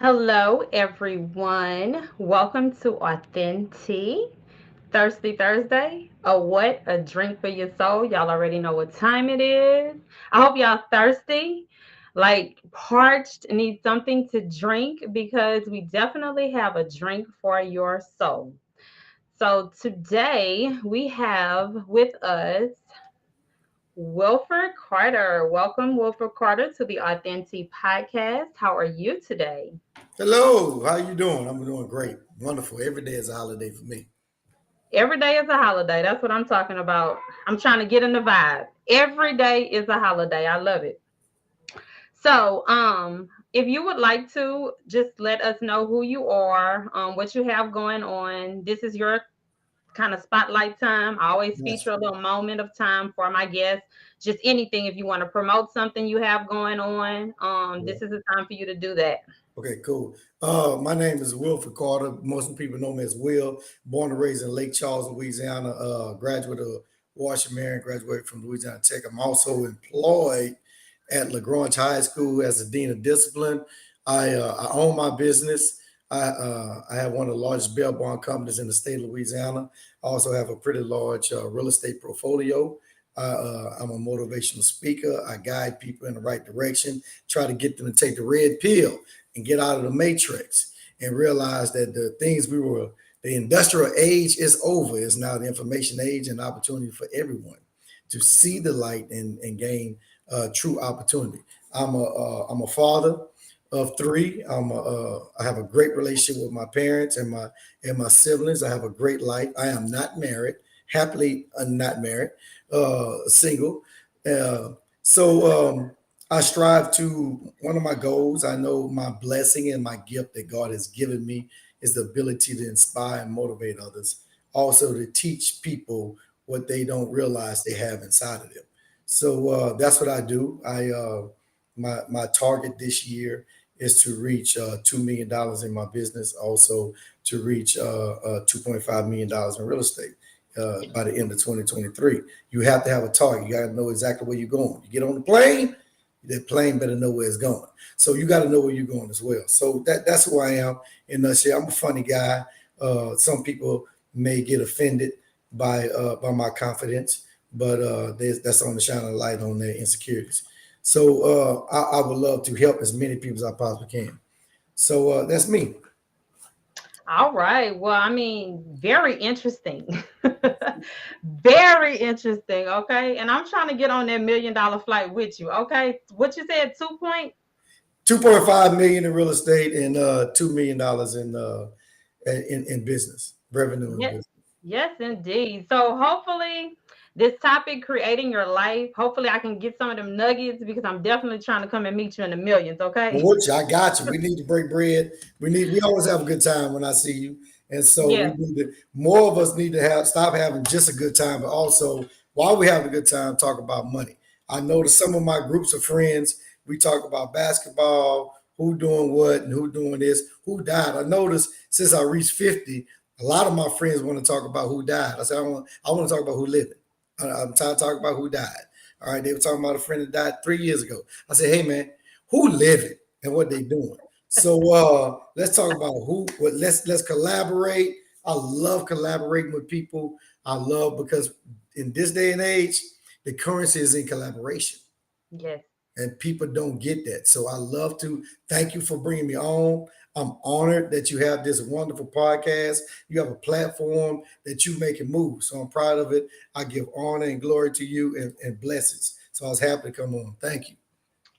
Hello, everyone. Welcome to Authentic Thirsty Thursday. What? A drink for your soul. Y'all already know what time it is. I hope y'all thirsty, like parched, need something to drink because we definitely have a drink for your soul. So today we have with us Wilford Carter. Welcome, Wilford Carter, to the Authentic Podcast. How are you today? Hello, how you doing? I'm doing great. Wonderful. Every day is a holiday for me. Every day is a holiday. That's what I'm talking about. I'm trying to get in the vibe. Every day is a holiday. I love it. So, if you would like to just let us know who you are, what you have going on. This is your kind of spotlight time. I always feature Yes. a little moment of time for my guests. Just anything if you want to promote something you have going on. Yeah. This is the time for you to do that. Okay, cool. My name is Wilford Carter. Most people know me as Will. Born and raised in Lake Charles, Louisiana. Graduate of Washington, Marion. Graduated from Louisiana Tech. I'm also employed at LaGrange High School as a dean of discipline. I own my business. I have one of the largest bail bond companies in the state of Louisiana. I also have a pretty large real estate portfolio. I'm a motivational speaker. I guide people in the right direction, try to get them to take the red pill and get out of the matrix and realize that the industrial age is over. It's now the information age and opportunity for everyone to see the light and gain true opportunity. I'm a father of three. I have a great relationship with my parents and my siblings. I have a great life. I am not married, happily not married, single. Uh, so I strive to one of my goals. I know my blessing and my gift that God has given me is the ability to inspire and motivate others. Also to teach people what they don't realize they have inside of them. So that's what I do. My target this year is to reach $2 million in my business. Also to reach $2.5 million in real estate by the end of 2023. You have to have a target. You got to know exactly where you're going. You get on the plane, that plane better know where it's going. So you got to know where you're going as well. So that's who I am in a nutshell. I'm a funny guy. Some people may get offended by my confidence, but that's on the shining light on their insecurities. So I would love to help as many people as I possibly can. So that's me. All right. Well, I mean, very interesting. Very interesting. Okay. And I'm trying to get on that $1 million flight with you. Okay. What you said, 2 point? 2.5 million in real estate and $2 million in business revenue in Yes. business. Yes, indeed. So hopefully this topic, creating your life, hopefully I can get some of them nuggets because I'm definitely trying to come and meet you in the millions. Well, Okay. I got you. We need to break bread. We always have a good time when I see you, and so we Yeah. need to. More of us need to have stop having just a good time, but also while we have a good time, talk about money. I noticed some of my groups of friends. We talk about basketball, who doing what, and who doing this, who died. I noticed since I reached 50, a lot of my friends want to talk about who died. I said I want to talk about who living. I'm tired of talking about who died. All right, they were talking about a friend that died 3 years ago. I said, hey man, who living and what they doing. So let's talk about who. What, let's collaborate. I love collaborating with people. I love because in this day and age, the currency is in collaboration, Yes. and people don't get that. So I love to thank you for bringing me on. I'm honored that you have this wonderful podcast. You have a platform that you make it move. So I'm proud of it. I give honor and glory to you and blessings. So I was happy to come on. Thank you.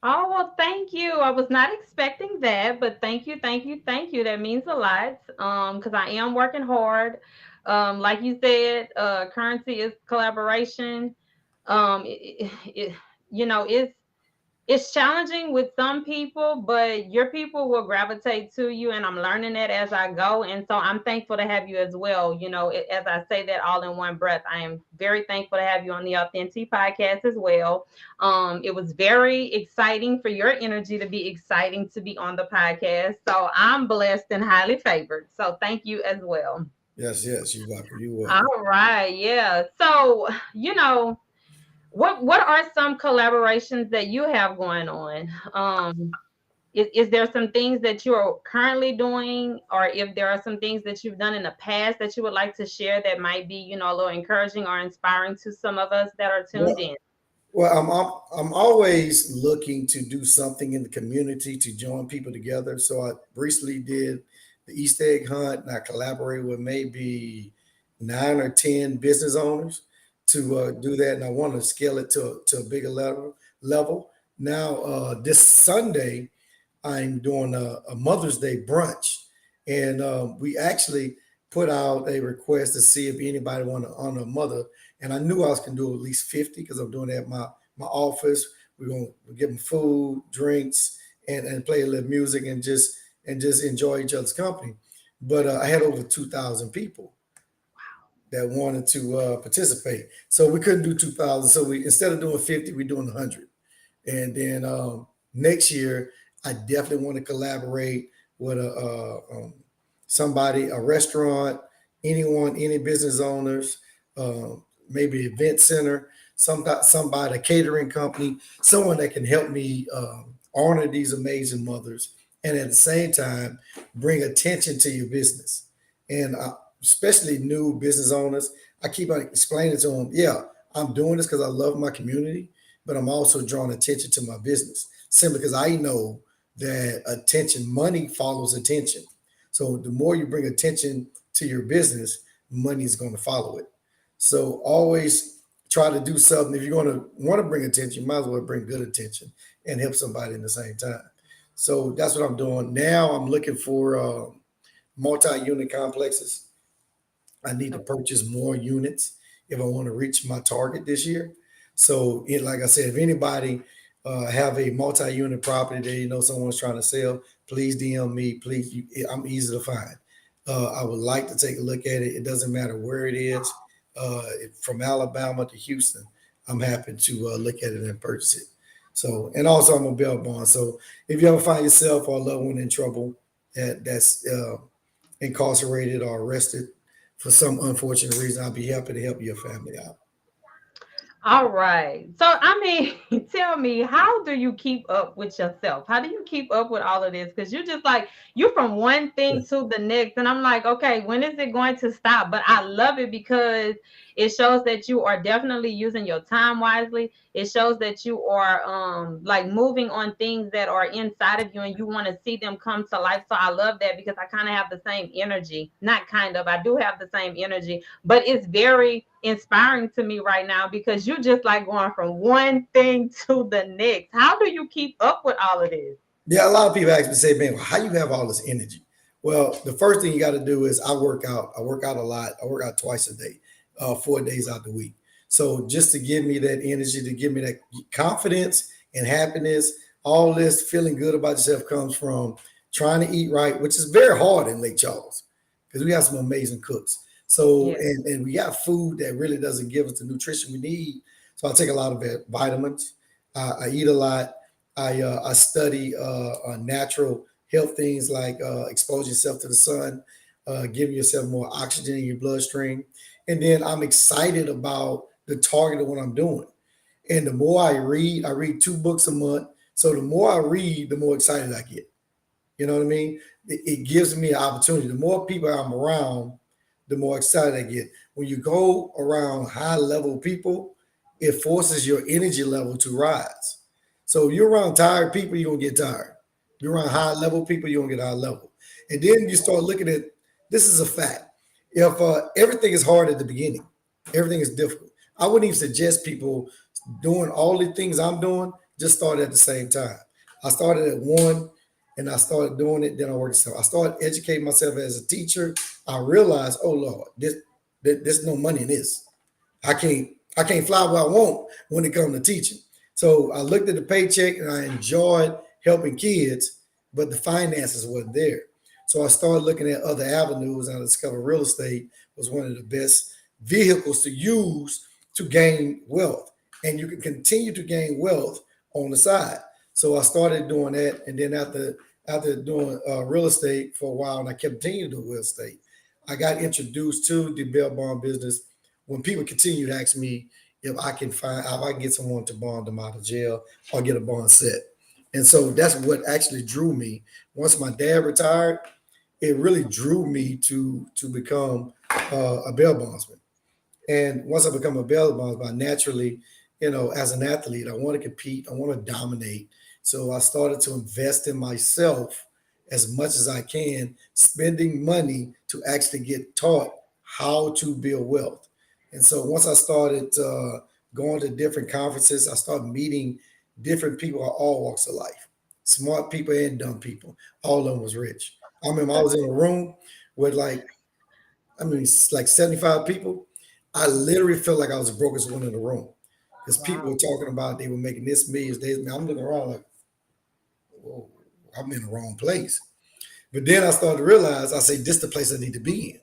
Oh, well, thank you. I was not expecting that, but thank you, thank you, thank you. That means a lot. Because I am working hard. Like you said, currency is collaboration. It, it's challenging with some people, but your people will gravitate to you, and I'm learning that as I go. And so I'm thankful to have you as well. As I say that all in one breath, I am very thankful to have you on the Authentic podcast as well. It was very exciting for your energy to be exciting to be on the podcast. So I'm blessed and highly favored. So thank you as well. Yes, yes, you're welcome. You're welcome. All right, yeah. So what are some collaborations that you have going on? is there some things that you're currently doing, or if there are some things that you've done in the past that you would like to share that might be, a little encouraging or inspiring to some of us that are tuned Well, in? I'm always looking to do something in the community to join people together. So I recently did the Easter egg hunt, and I collaborated with maybe 9 or 10 business owners to do that, and I want to scale it to a bigger level. Now, this Sunday, I'm doing a Mother's Day brunch, and we actually put out a request to see if anybody want to honor a mother. And I knew I was going to do at least 50 because I'm doing it at my office. We're going to give them food, drinks, and play a little music and just enjoy each other's company. But I had over 2,000 people that wanted to participate, so we couldn't do 2,000. So we, instead of doing 50, we're doing 100. And then next year, I definitely want to collaborate with somebody, a restaurant, anyone, any business owners, uh, maybe event center, somebody, a catering company, someone that can help me honor these amazing mothers, and at the same time bring attention to your business. And especially new business owners, I keep on explaining to them, yeah, I'm doing this because I love my community, but I'm also drawing attention to my business simply because I know that attention, money follows attention. So the more you bring attention to your business, money is going to follow it. So always try to do something. If you're going to want to bring attention, you might as well bring good attention and help somebody in the same time. So that's what I'm doing now. I'm looking for multi-unit complexes. I need to purchase more units if I want to reach my target this year. So, like I said, if anybody have a multi-unit property that someone's trying to sell, please DM me. Please, I'm easy to find. I would like to take a look at it. It doesn't matter where it is, from Alabama to Houston. I'm happy to look at it and purchase it. So, and also I'm a bail bond. So, if you ever find yourself or a loved one in trouble that's incarcerated or arrested for some unfortunate reason, I'll be happy to help your family out. All right. So, I mean, tell me, how do you keep up with yourself? How do you keep up with all of this? Because you're just like, you're from one thing to the next. And I'm like, okay, when is it going to stop? But I love it because it shows that you are definitely using your time wisely. It shows that you are like moving on things that are inside of you and you want to see them come to life. So I love that because I kind of have the same energy. Not kind of, I do have the same energy, but it's very inspiring to me right now because you just like going from one thing to the next. How do you keep up with all of this? Yeah, a lot of people ask me, say, man, how you have all this energy? Well, the first thing you got to do is I work out. I work out a lot. I work out twice a day, 4 days out the week. So just to give me that energy, to give me that confidence and happiness, all this feeling good about yourself comes from trying to eat right, which is very hard in Lake Charles because we have some amazing cooks. So, Yes. and we got food that really doesn't give us the nutrition we need. So I take a lot of vitamins. I eat a lot. I study natural health things like expose yourself to the sun, giving yourself more oxygen in your bloodstream, and then I'm excited about the target of what I'm doing. And the more I read 2 books a month. So the more I read, the more excited I get. You know what I mean? It gives me an opportunity. The more people I'm around, the more excited I get. When you go around high level people, it forces your energy level to rise. So if you're around tired people, you're gonna get tired. You're around high level people, you're gonna get high level. And then you start looking at this is a fact. If everything is hard at the beginning, everything is difficult. I wouldn't even suggest people doing all the things I'm doing, just start at the same time. I started at one and I started doing it. Then I worked. So I started educating myself as a teacher. I realized, oh Lord, there's no money in this. I can't I can't fly where I want when it comes to teaching. So I looked at the paycheck and I enjoyed helping kids, but the finances wasn't there. So I started looking at other avenues and I discovered real estate was one of the best vehicles to use to gain wealth. And you can continue to gain wealth on the side. So I started doing that. And then after doing real estate for a while, and I continued to do real estate, I got introduced to the bail bond business when people continue to ask me if I can get someone to bond them out of jail or get a bond set. And so that's what actually drew me. Once my dad retired, it really drew me to become a bail bondsman. And once I become a bail bondsman, naturally, as an athlete, I want to compete, I want to dominate. So I started to invest in myself as much as I can, spending money to actually get taught how to build wealth. And so once I started going to different conferences, I started meeting different people of all walks of life, smart people and dumb people. All of them was rich. I remember I was in a room with it's like 75 people. I literally felt like I was the brokest one in the room because people Wow. were talking about they were making this millions. I'm looking around like, whoa, I'm in the wrong place. But then I started to realize, I say, this is the place I need to be in.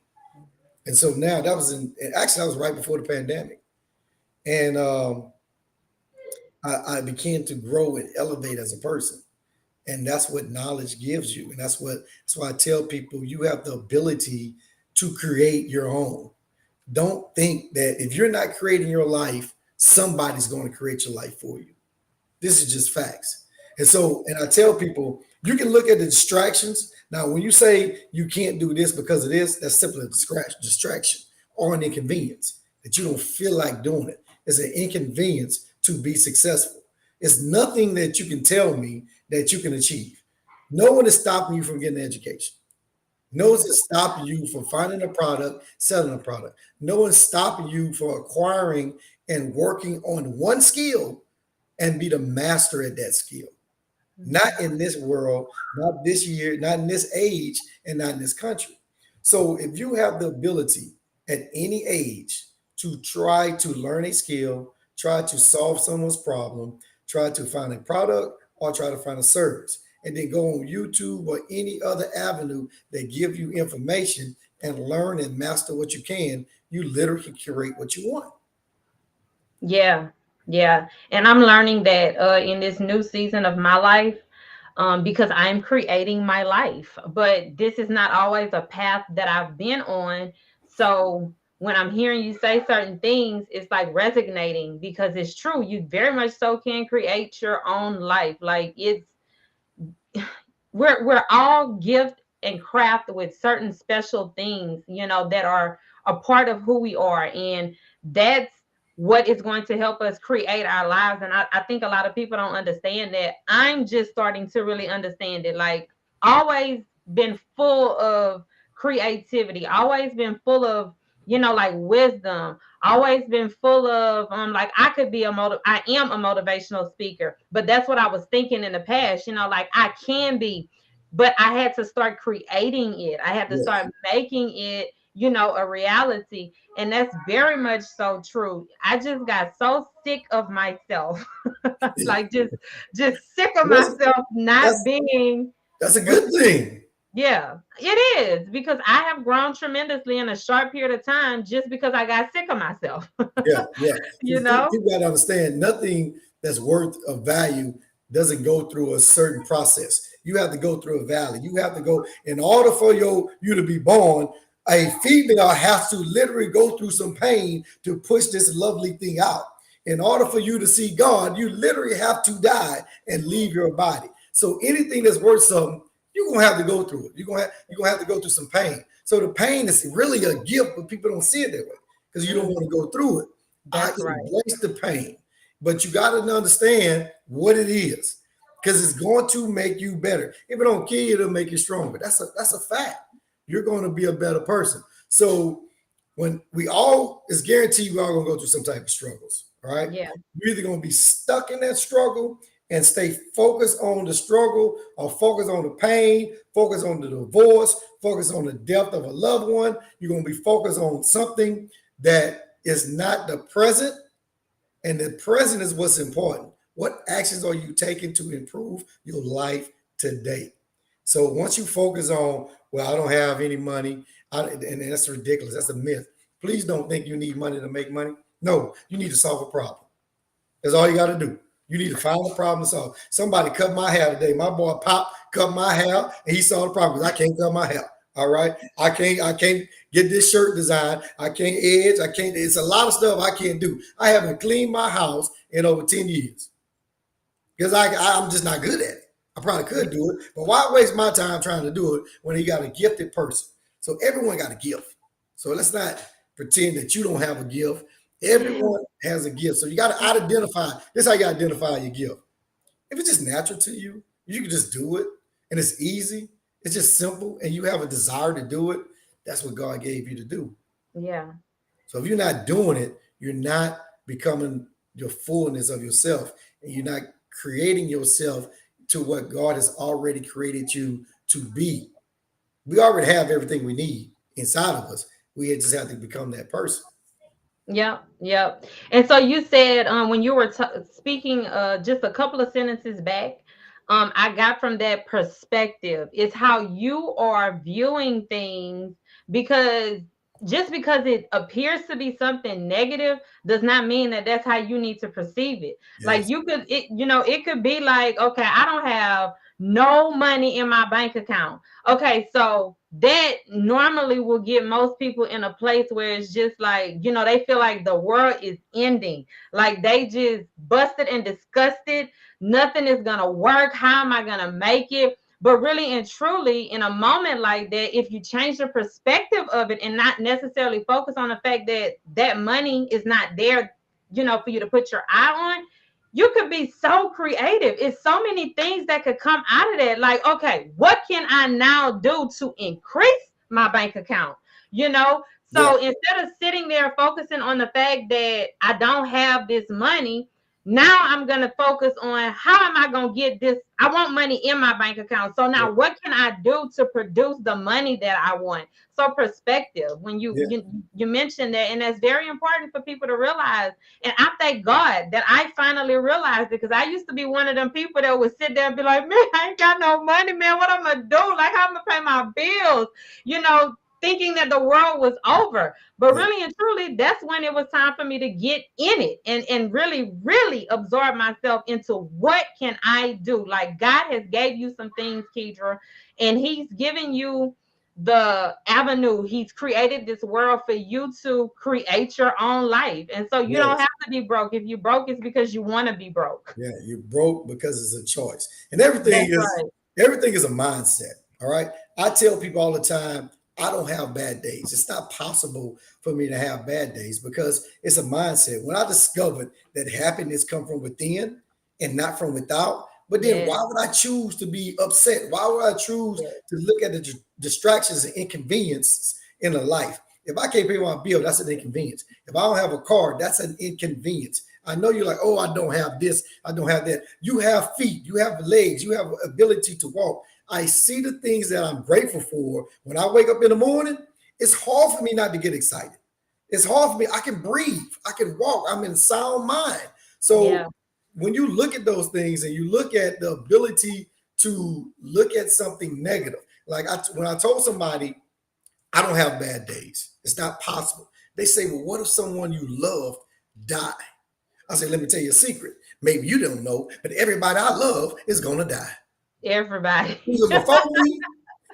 And so now actually, that was right before the pandemic. And I began to grow and elevate as a person. And that's what knowledge gives you. And that's why I tell people you have the ability to create your own. Don't think that if you're not creating your life, somebody's going to create your life for you. This is just facts. And I tell people, you can look at the distractions. Now, when you say you can't do this because of this, that's simply a distraction or an inconvenience that you don't feel like doing it. It's an inconvenience to be successful. It's nothing that you can tell me that you can achieve. No one is stopping you from getting an education. No one's stopping you from finding a product, selling a product. No one's stopping you from acquiring and working on one skill and be the master at that skill. Not in this world, not this year, not in this age, and not in this country. So if you have the ability at any age to try to learn a skill, try to solve someone's problem, try to find a product or try to find a service, and then go on YouTube or any other avenue that give you information and learn and master what you can, you literally can curate what you want. Yeah, yeah. And I'm learning that in this new season of my life, because I'm creating my life. But this is not always a path that I've been on. So when I'm hearing you say certain things, it's like resonating because it's true. You very much so can create your own life. Like we're all gift and craft with certain special things, that are a part of who we are. And that's what is going to help us create our lives. And I think a lot of people don't understand that. I'm just starting to really understand it. Like, always been full of creativity, always been full of, like wisdom, always been full of like I am a motivational speaker, but that's what I was thinking in the past, like I can be, but I had to start creating it. I had to Yes. start making it, a reality. And that's very much so true. I just got so sick of myself. Like, just sick of That's, myself not that's, being that's a what. good thing. Yeah, it is, because I have grown tremendously in a short period of time just because I got sick of myself. Yeah, yeah. you know? People got to understand nothing that's worth of value doesn't go through a certain process. You have to go through a valley. You have to go in order for you to be born. A female has to literally go through some pain to push this lovely thing out. In order for you to see God, you literally have to die and leave your body. So anything that's worth something, you're gonna have to go through it. You're gonna have to go through some pain. So the pain is really a gift, but people don't see it that way because you don't want to Mhm. go through it. I That's right. embrace the pain, but you got to understand what it is because it's going to make you better. If it don't kill you, it'll make you stronger. That's a fact. You're going to be a better person. So when it's guaranteed we're all going to go through some type of struggles. All right, Yeah. you're either going to be stuck in that struggle and stay focused on the struggle, or focus on the pain, focus on the divorce, focus on the death of a loved one. You're going to be focused on something that is not the present, and the present is what's important. What actions are you taking to improve your life today? So once you focus on, well, I don't have any money, and that's ridiculous. That's a myth. Please don't think you need money to make money. No, you need to solve a problem. That's all you got to do. You need to find a problem to solve. Somebody cut my hair today. My boy Pop cut my hair, and he saw the problem because I can't cut my hair. All right, I can't get this shirt designed. I can't edge. I can't. It's a lot of stuff I can't do. I haven't cleaned my house in over 10 years. because I'm just not good at it. I probably could do it, but why waste my time trying to do it when you got a gifted person? So everyone got a gift. So let's not pretend that you don't have a gift. Everyone has a gift. So you got to identify. This is how you got to identify your gift. If it's just natural to you, you can just do it, and it's easy. It's just simple, and you have a desire to do it. That's what God gave you to do. Yeah. So if you're not doing it, you're not becoming your fullness of yourself, and you're not creating yourself to what God has already created you to be. We already have everything we need inside of us. We just have to become that person. Yep, yep. And so you said when you were speaking just a couple of sentences back, I got from that perspective. It's how you are viewing things, because just because it appears to be something negative does not mean that that's how you need to perceive it. Like Yes. you could, it could be like, okay, I don't have no money in my bank account. Okay, so that normally will get most people in a place where it's just like, they feel like the world is ending. Like they just busted and disgusted. Nothing is going to work. How am I going to make it? But really and truly, in a moment like that, if you change the perspective of it and not necessarily focus on the fact that that money is not there, for you to put your eye on, you could be so creative. It's so many things that could come out of that. Like, okay, what can I now do to increase my bank account? You know? Yeah. So instead of sitting there focusing on the fact that I don't have this money, now I'm going to focus on how am I going to get this? I want money in my bank account. So Yeah. now what can I do to produce the money that I want? So perspective, when you Yeah. you, you mentioned that, and that's very important for people to realize. And I thank God that I finally realized it, because I used to be one of them people that would sit there and be like, man, I ain't got no money, man. What I'm gonna do? Like, how I'm gonna pay my bills? You know, thinking that the world was over. But Yeah. really and truly, that's when it was time for me to get in it and really, really absorb myself into what can I do. Like God has gave you some things, Kedra, and He's given you the avenue. He's created this world for you to create your own life. And so you don't Yes. have to be broke. If you broke, it's because you want to be broke. Yeah, you're broke because it's a choice. And That's right. everything is a mindset. All right. I tell people all the time, I don't have bad days. It's not possible for me to have bad days because it's a mindset. When I discovered that happiness come from within and not from without, but then Yes, why would I choose to be upset? Why would I choose yes, to look at the distractions and inconveniences in a life? If I can't pay my bill, that's an inconvenience. If I don't have a car, that's an inconvenience. I know you're like, oh, I don't have this, I don't have that. You have feet, you have legs, you have ability to walk. I see the things that I'm grateful for. When I wake up in the morning, it's hard for me not to get excited. It's hard for me. I can breathe, I can walk, I'm in sound mind. yeah, So when you look at those things and you look at the ability to look at something negative, like when I told somebody, I don't have bad days, it's not possible. They say, well, what if someone you love died? I said, let me tell you a secret. Maybe you don't know, but everybody I love is gonna die. everybody. Either before me.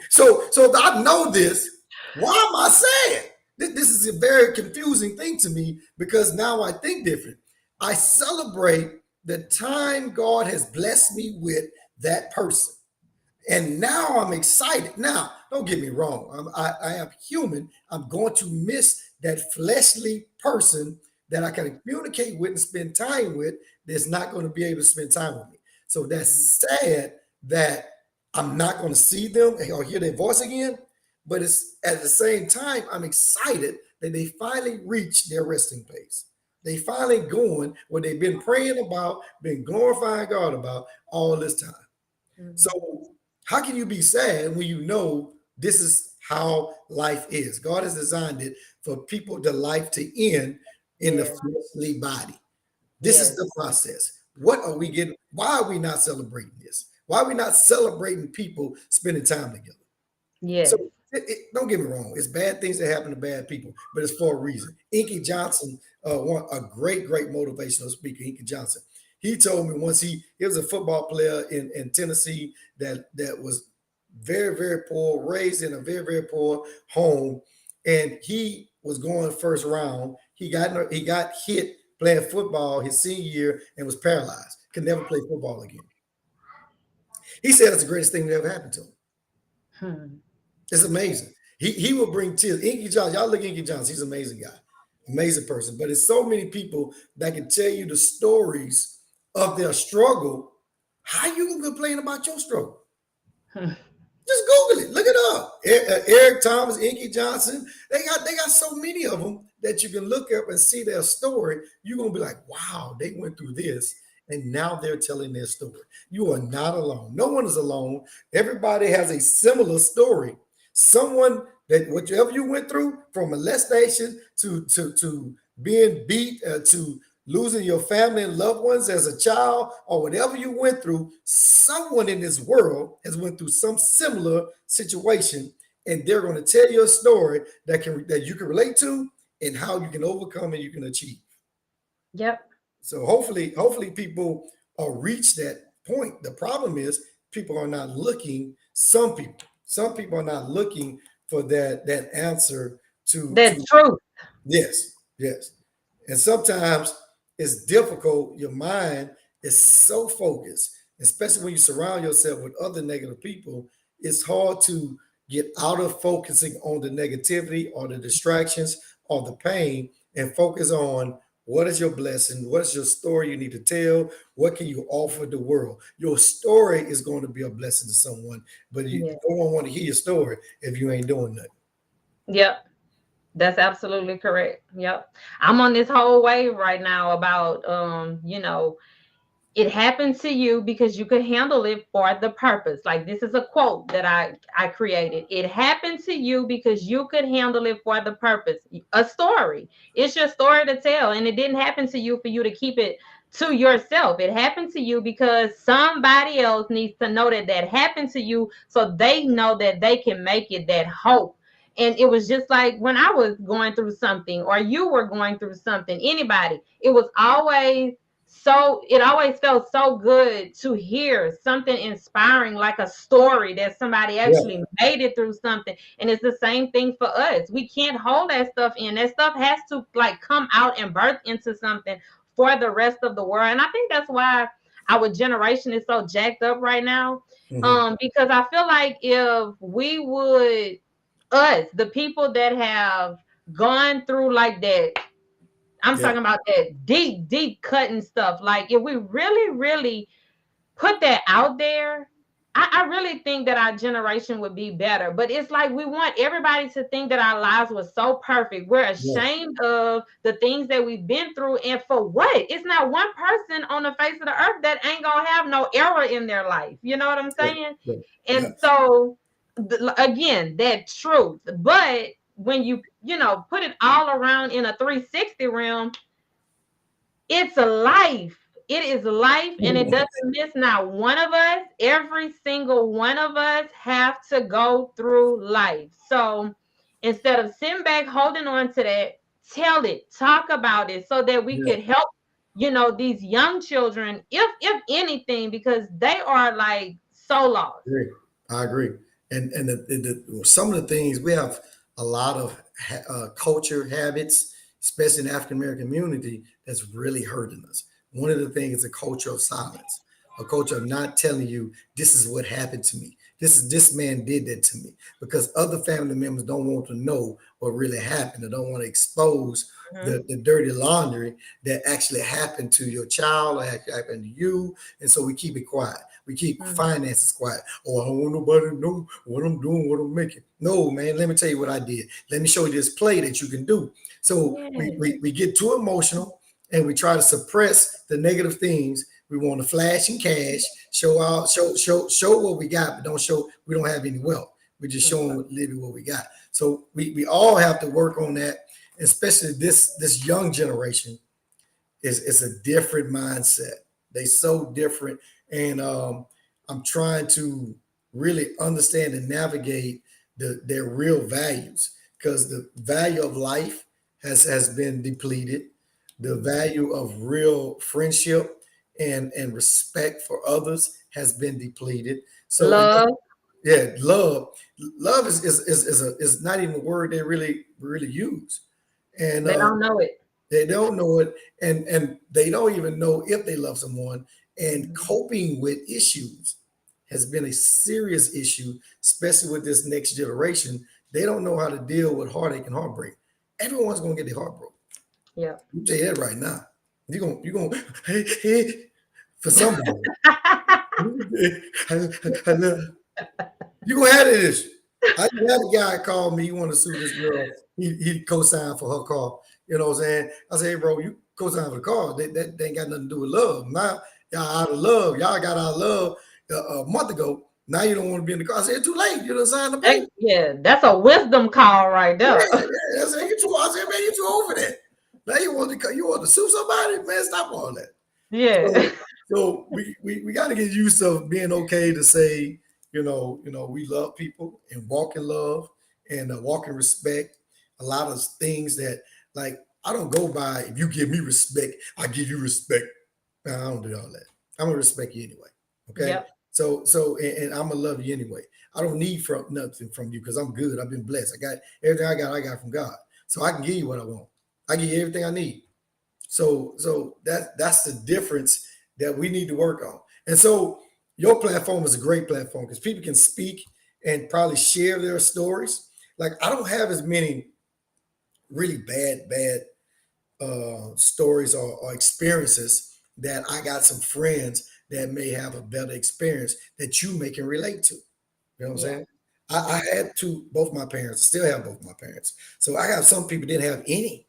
So if I know this, why am I sad? This is a very confusing thing to me because now I think different. I celebrate the time God has blessed me with that person. And now I'm excited. Now, don't get me wrong. I am human. I'm going to miss that fleshly person that I can communicate with and spend time with that's not going to be able to spend time with me. So that's sad that I'm not going to see them or hear their voice again. But it's at the same time, I'm excited that they finally reached their resting place. They finally going what they've been praying about, been glorifying God about all this time. So Mhm. how can you be sad when you know this is how life is? God has designed it for people to life to end in the Yes, fleshly body. This is yes, the process. What are we getting? Why are we not celebrating this? Why are we not celebrating people spending time together? So yes, don't get me wrong, it's bad things that happen to bad people, but it's for a reason. Inky Johnson, a great motivational speaker, Inky Johnson. He told me once he was a football player in Tennessee that was very poor, raised in a very poor home, and he was going first round. He got hit playing football his senior year and was paralyzed, could never play football again. He said it's the greatest thing that ever happened to him. Hmm. It's amazing. He will bring tears. Inky Johnson, y'all look at Inky Johnson. He's an amazing guy, amazing person. But it's so many people that can tell you the stories of their struggle. How you gonna complain about your struggle? Hmm. Just Google it. Look it up. Eric Thomas, Inky Johnson. They got so many of them that you can look up and see their story. You're gonna be like, wow, they went through this, and now they're telling their story. You are not alone. No one is alone. Everybody has a similar story. Someone that whatever you went through, from molestation to being beat to losing your family and loved ones as a child, or whatever you went through, someone in this world has went through some similar situation, and they're going to tell you a story that you can relate to, and how you can overcome and you can achieve. Yep. So hopefully people reach that point. The problem is people are not looking. Some people are not looking for that answer That to truth. yes, yes. And sometimes it's difficult. Your mind is so focused, especially when you surround yourself with other negative people. It's hard to get out of focusing on the negativity or the distractions or the pain, and focus on what is your blessing, what is your story you need to tell, what can you offer the world. Your story is going to be a blessing to someone, but you Yeah. don't want to hear your story if you ain't doing nothing. Yep. That's absolutely correct. Yep. I'm on this whole wave right now about it happened to you because you could handle it for the purpose. Like, this is a quote that I created. It happened to you because you could handle it for the purpose. A story. It's your story to tell, and it didn't happen to you for you to keep it to yourself. It happened to you because somebody else needs to know that that happened to you, so they know that they can make it that hope. And it was just like when I was going through something, or you were going through something, anybody, it always felt so good to hear something inspiring, like a story that somebody Yeah, actually made it through something. And it's the same thing for us. We can't hold that stuff in. That stuff has to like come out and birth into something for the rest of the world. And I think that's why our generation is so jacked up right now. hmm, Because I feel like if we would, us, the people that have gone through like that, I'm yeah, talking about that deep, deep cutting stuff. Like, if we really, really put that out there, I really think that our generation would be better. But it's like we want everybody to think that our lives were so perfect. We're yeah, ashamed of the things that we've been through. And for what? It's not one person on the face of the earth that ain't gonna have no error in their life. You know what I'm yeah, saying? yeah, yeah, And so, again, that truth. But when you put it all around in a 360 realm, it's a life. It is life, and it doesn't miss not one of us. Every single one of us have to go through life. So instead of sitting back holding on to that, tell it, talk about it, so that we yeah. could help, these young children, if anything, because they are like so lost. Agree. I agree. And some of the things we have a lot of culture habits, especially in the African American community, that's really hurting us. One of the things is a culture of silence, a culture of not telling you this is what happened to me. This man did that to me, because other family members don't want to know what really happened. They don't want to expose Mhm. the dirty laundry that actually happened to your child or happened to you. And so we keep it quiet. We keep Mhm. finances quiet. Oh, I don't want nobody to know what I'm doing, what I'm making. No, man, let me tell you what I did. Let me show you this play that you can do. So we, Yes. we, we get too emotional, and we try to suppress the negative things. We want to flash and cash, show out, show what we got, but don't show we don't have any wealth. We're just showing living what we got. So we all have to work on that, especially this young generation is a different mindset. They so different, and I'm trying to really understand and navigate their real values, because the value of life has been depleted. The value of real friendship and respect for others has been depleted. So Love. yeah, love is not even a word they really use, and They don't know it. They don't know it, and they don't even know if they love someone. And Mhm. coping with issues has been a serious issue, especially with this next generation. They don't know how to deal with heartache and heartbreak. Everyone's gonna get their heart broke. Yep. You tell you that right now. You're gonna for somebody. I love, you gonna have this. I had a guy call me. He wanted to sue this girl. He co-signed for her car. You know what I'm saying? I said, hey, bro, you co-signed for the car. That ain't got nothing to do with love. Now y'all out of love. Y'all got out of love a month ago. Now you don't want to be in the car. I said, it's too late. You done signed the paper. Yeah, that's a wisdom call right Yeah, there. yeah. I said, you too. I said, man, you too over that. Now you want to sue somebody, man. Stop all that. Yeah. So, so we got to get used to being okay to say, we love people and walk in love and walk in respect. A lot of things that, like, I don't go by, if you give me respect, I give you respect. No, I don't do all that. I'm gonna respect you anyway. Okay. Yep. And I'm gonna love you anyway. I don't need from nothing from you because I'm good. I've been blessed. I got everything I got from God. So I can give you what I want. I give you everything I need. So that's the difference that we need to work on. And so your platform is a great platform because people can speak and probably share their stories. Like I don't have as many really bad stories or experiences that I got some friends that may have a better experience that you may can relate to. You know what I'm Yeah. saying? I had both my parents, I still have both my parents. So I have some people didn't have any.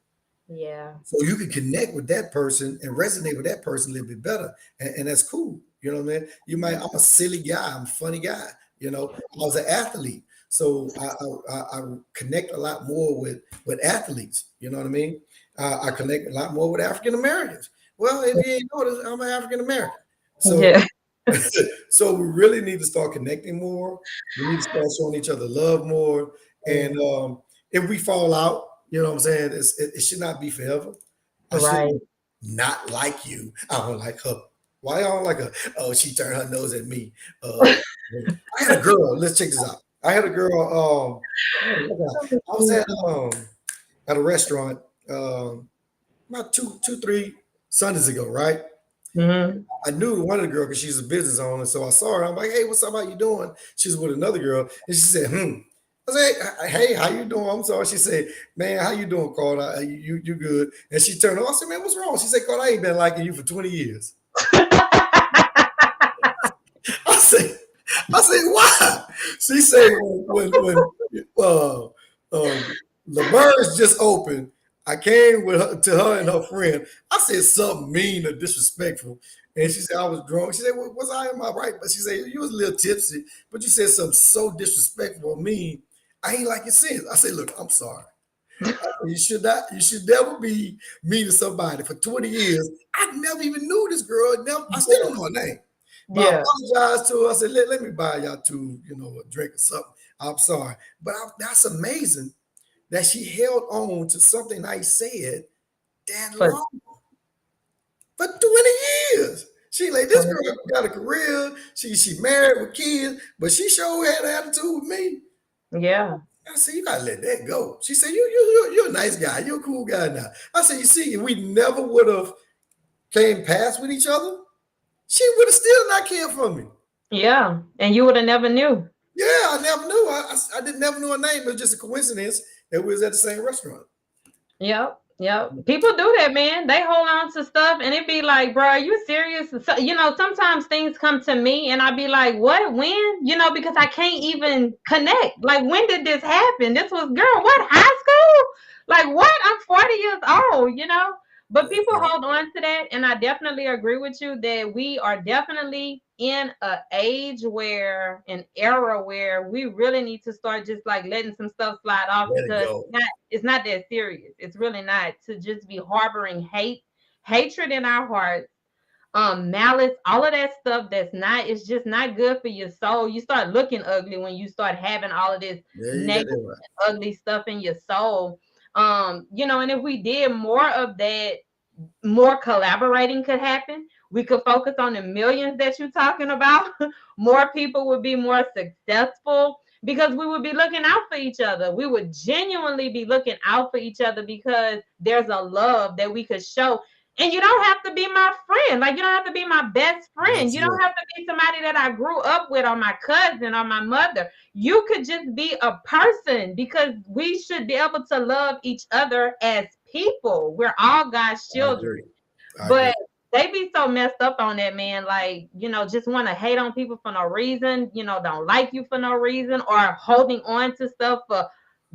Yeah. So you can connect with that person and resonate with that person a little bit better. And that's cool. You know what I mean? I'm a silly guy. I'm a funny guy. I was an athlete. So I connect a lot more with athletes. You know what I mean? I connect a lot more with African Americans. Well, if you ain't noticed, I'm an African American. So Yeah. so we really need to start connecting more. We need to start showing each other love more. And if we fall out, you know what I'm saying? It should not be forever. I Right. shouldn't not like you. I don't like her. Why I don't like her? Oh, she turned her nose at me. I had a girl. Let's check this out. I had a girl. I was at a restaurant about two, 3 Sundays ago, right? Hmm. I knew one of the girls because she's a business owner. So I saw her. I'm like, hey, what's up? How you doing? She's with another girl. And she said, I said, hey, how you doing? I'm sorry. She said, man, how you doing, Carter? You good? And she turned on. I said, man, what's wrong? She said, Carter, I ain't been liking you for 20 years. I said, why? She said when the birds just opened, I came to her and her friend. I said something mean or disrespectful, and she said I was drunk. She said, well, "Was I am I right?" But she said you was a little tipsy, but you said something so disrespectful or mean. I ain't like it since. I said, "Look, I'm sorry. You should not. You should never be mean to somebody for 20 years. I never even knew this girl. I still don't know her name." But I Yeah. apologized to her. I said, let me buy y'all two, a drink or something. I'm sorry. But that's amazing that she held on to something I said that For long for 20 years. She like, this 20. girl got a career. She married with kids, but she sure had an attitude with me. Yeah. I said, you gotta let that go. She said, you're a nice guy. You're a cool guy now. I said, you see, if we never would have came past with each other, she would have still not cared for me. Yeah. And you would have never knew. Yeah, I never knew. I didn't never know her name. It was just a coincidence that we was at the same restaurant. Yep. Yep. People do that, man. They hold on to stuff and it be like, bro, are you serious? So, sometimes things come to me and I be like, what? When? Because I can't even connect. Like, when did this happen? This was, girl, what? High school? Like, what? I'm 40 years old. But people hold on to that. And I definitely agree with you that we are definitely in a age where, an era where we really need to start just like letting some stuff slide off Let it because go. it's not that serious. It's really not to just be harboring hatred in our hearts, malice, all of that stuff that's not, it's just not good for your soul. You start looking ugly when you start having all of this Yeah, you got negative, that right. ugly stuff in your soul. And if we did more of that, more collaborating could happen. We could focus on the millions that you're talking about. More people would be more successful because we would be looking out for each other. We would genuinely be looking out for each other because there's a love that we could show. And you don't have to be my friend. Like, you don't have to be my best friend. That's You don't it. have to be somebody that I grew up with or my cousin or my mother. You could just be a person because we should be able to love each other as people. We're all God's I children. agree. I agree. But they be so messed up on that, man. Like, just want to hate on people for no reason, don't like you for no reason, or holding on to stuff for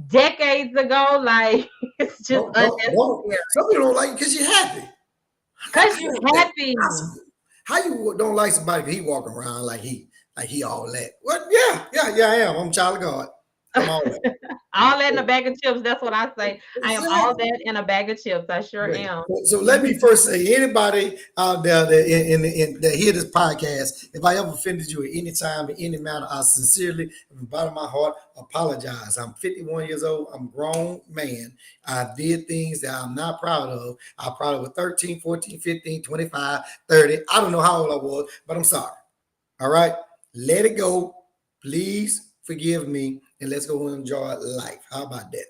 decades ago. Like, it's just Don't. unnecessary. Some people don't like you because you're happy. Because How you're is that happy. possible? How you don't like somebody 'cause he walking around like he all that? What? Yeah, I am. I'm a child of God. I'm all that. All that in a bag of chips. That's what I say. I am all Exactly. that in a bag of chips. I sure Right. am. So let me first say, anybody out there that that hear this podcast, if I ever offended you at any time, in any manner, I sincerely, from the bottom of my heart, apologize. I'm 51 years old. I'm a grown man. I did things that I'm not proud of. I'm proud of 13, 14, 15, 25, 30. I don't know how old I was, but I'm sorry. All right. Let it go. Please forgive me and let's go and enjoy life. How about that?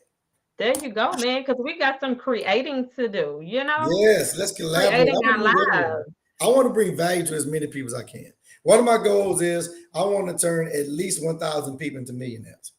There you go, man. Because we got some creating to do, Yes, let's collaborate. creating our lives. I want to bring value to as many people as I can. One of my goals is I want to turn at least 1,000 people into millionaires.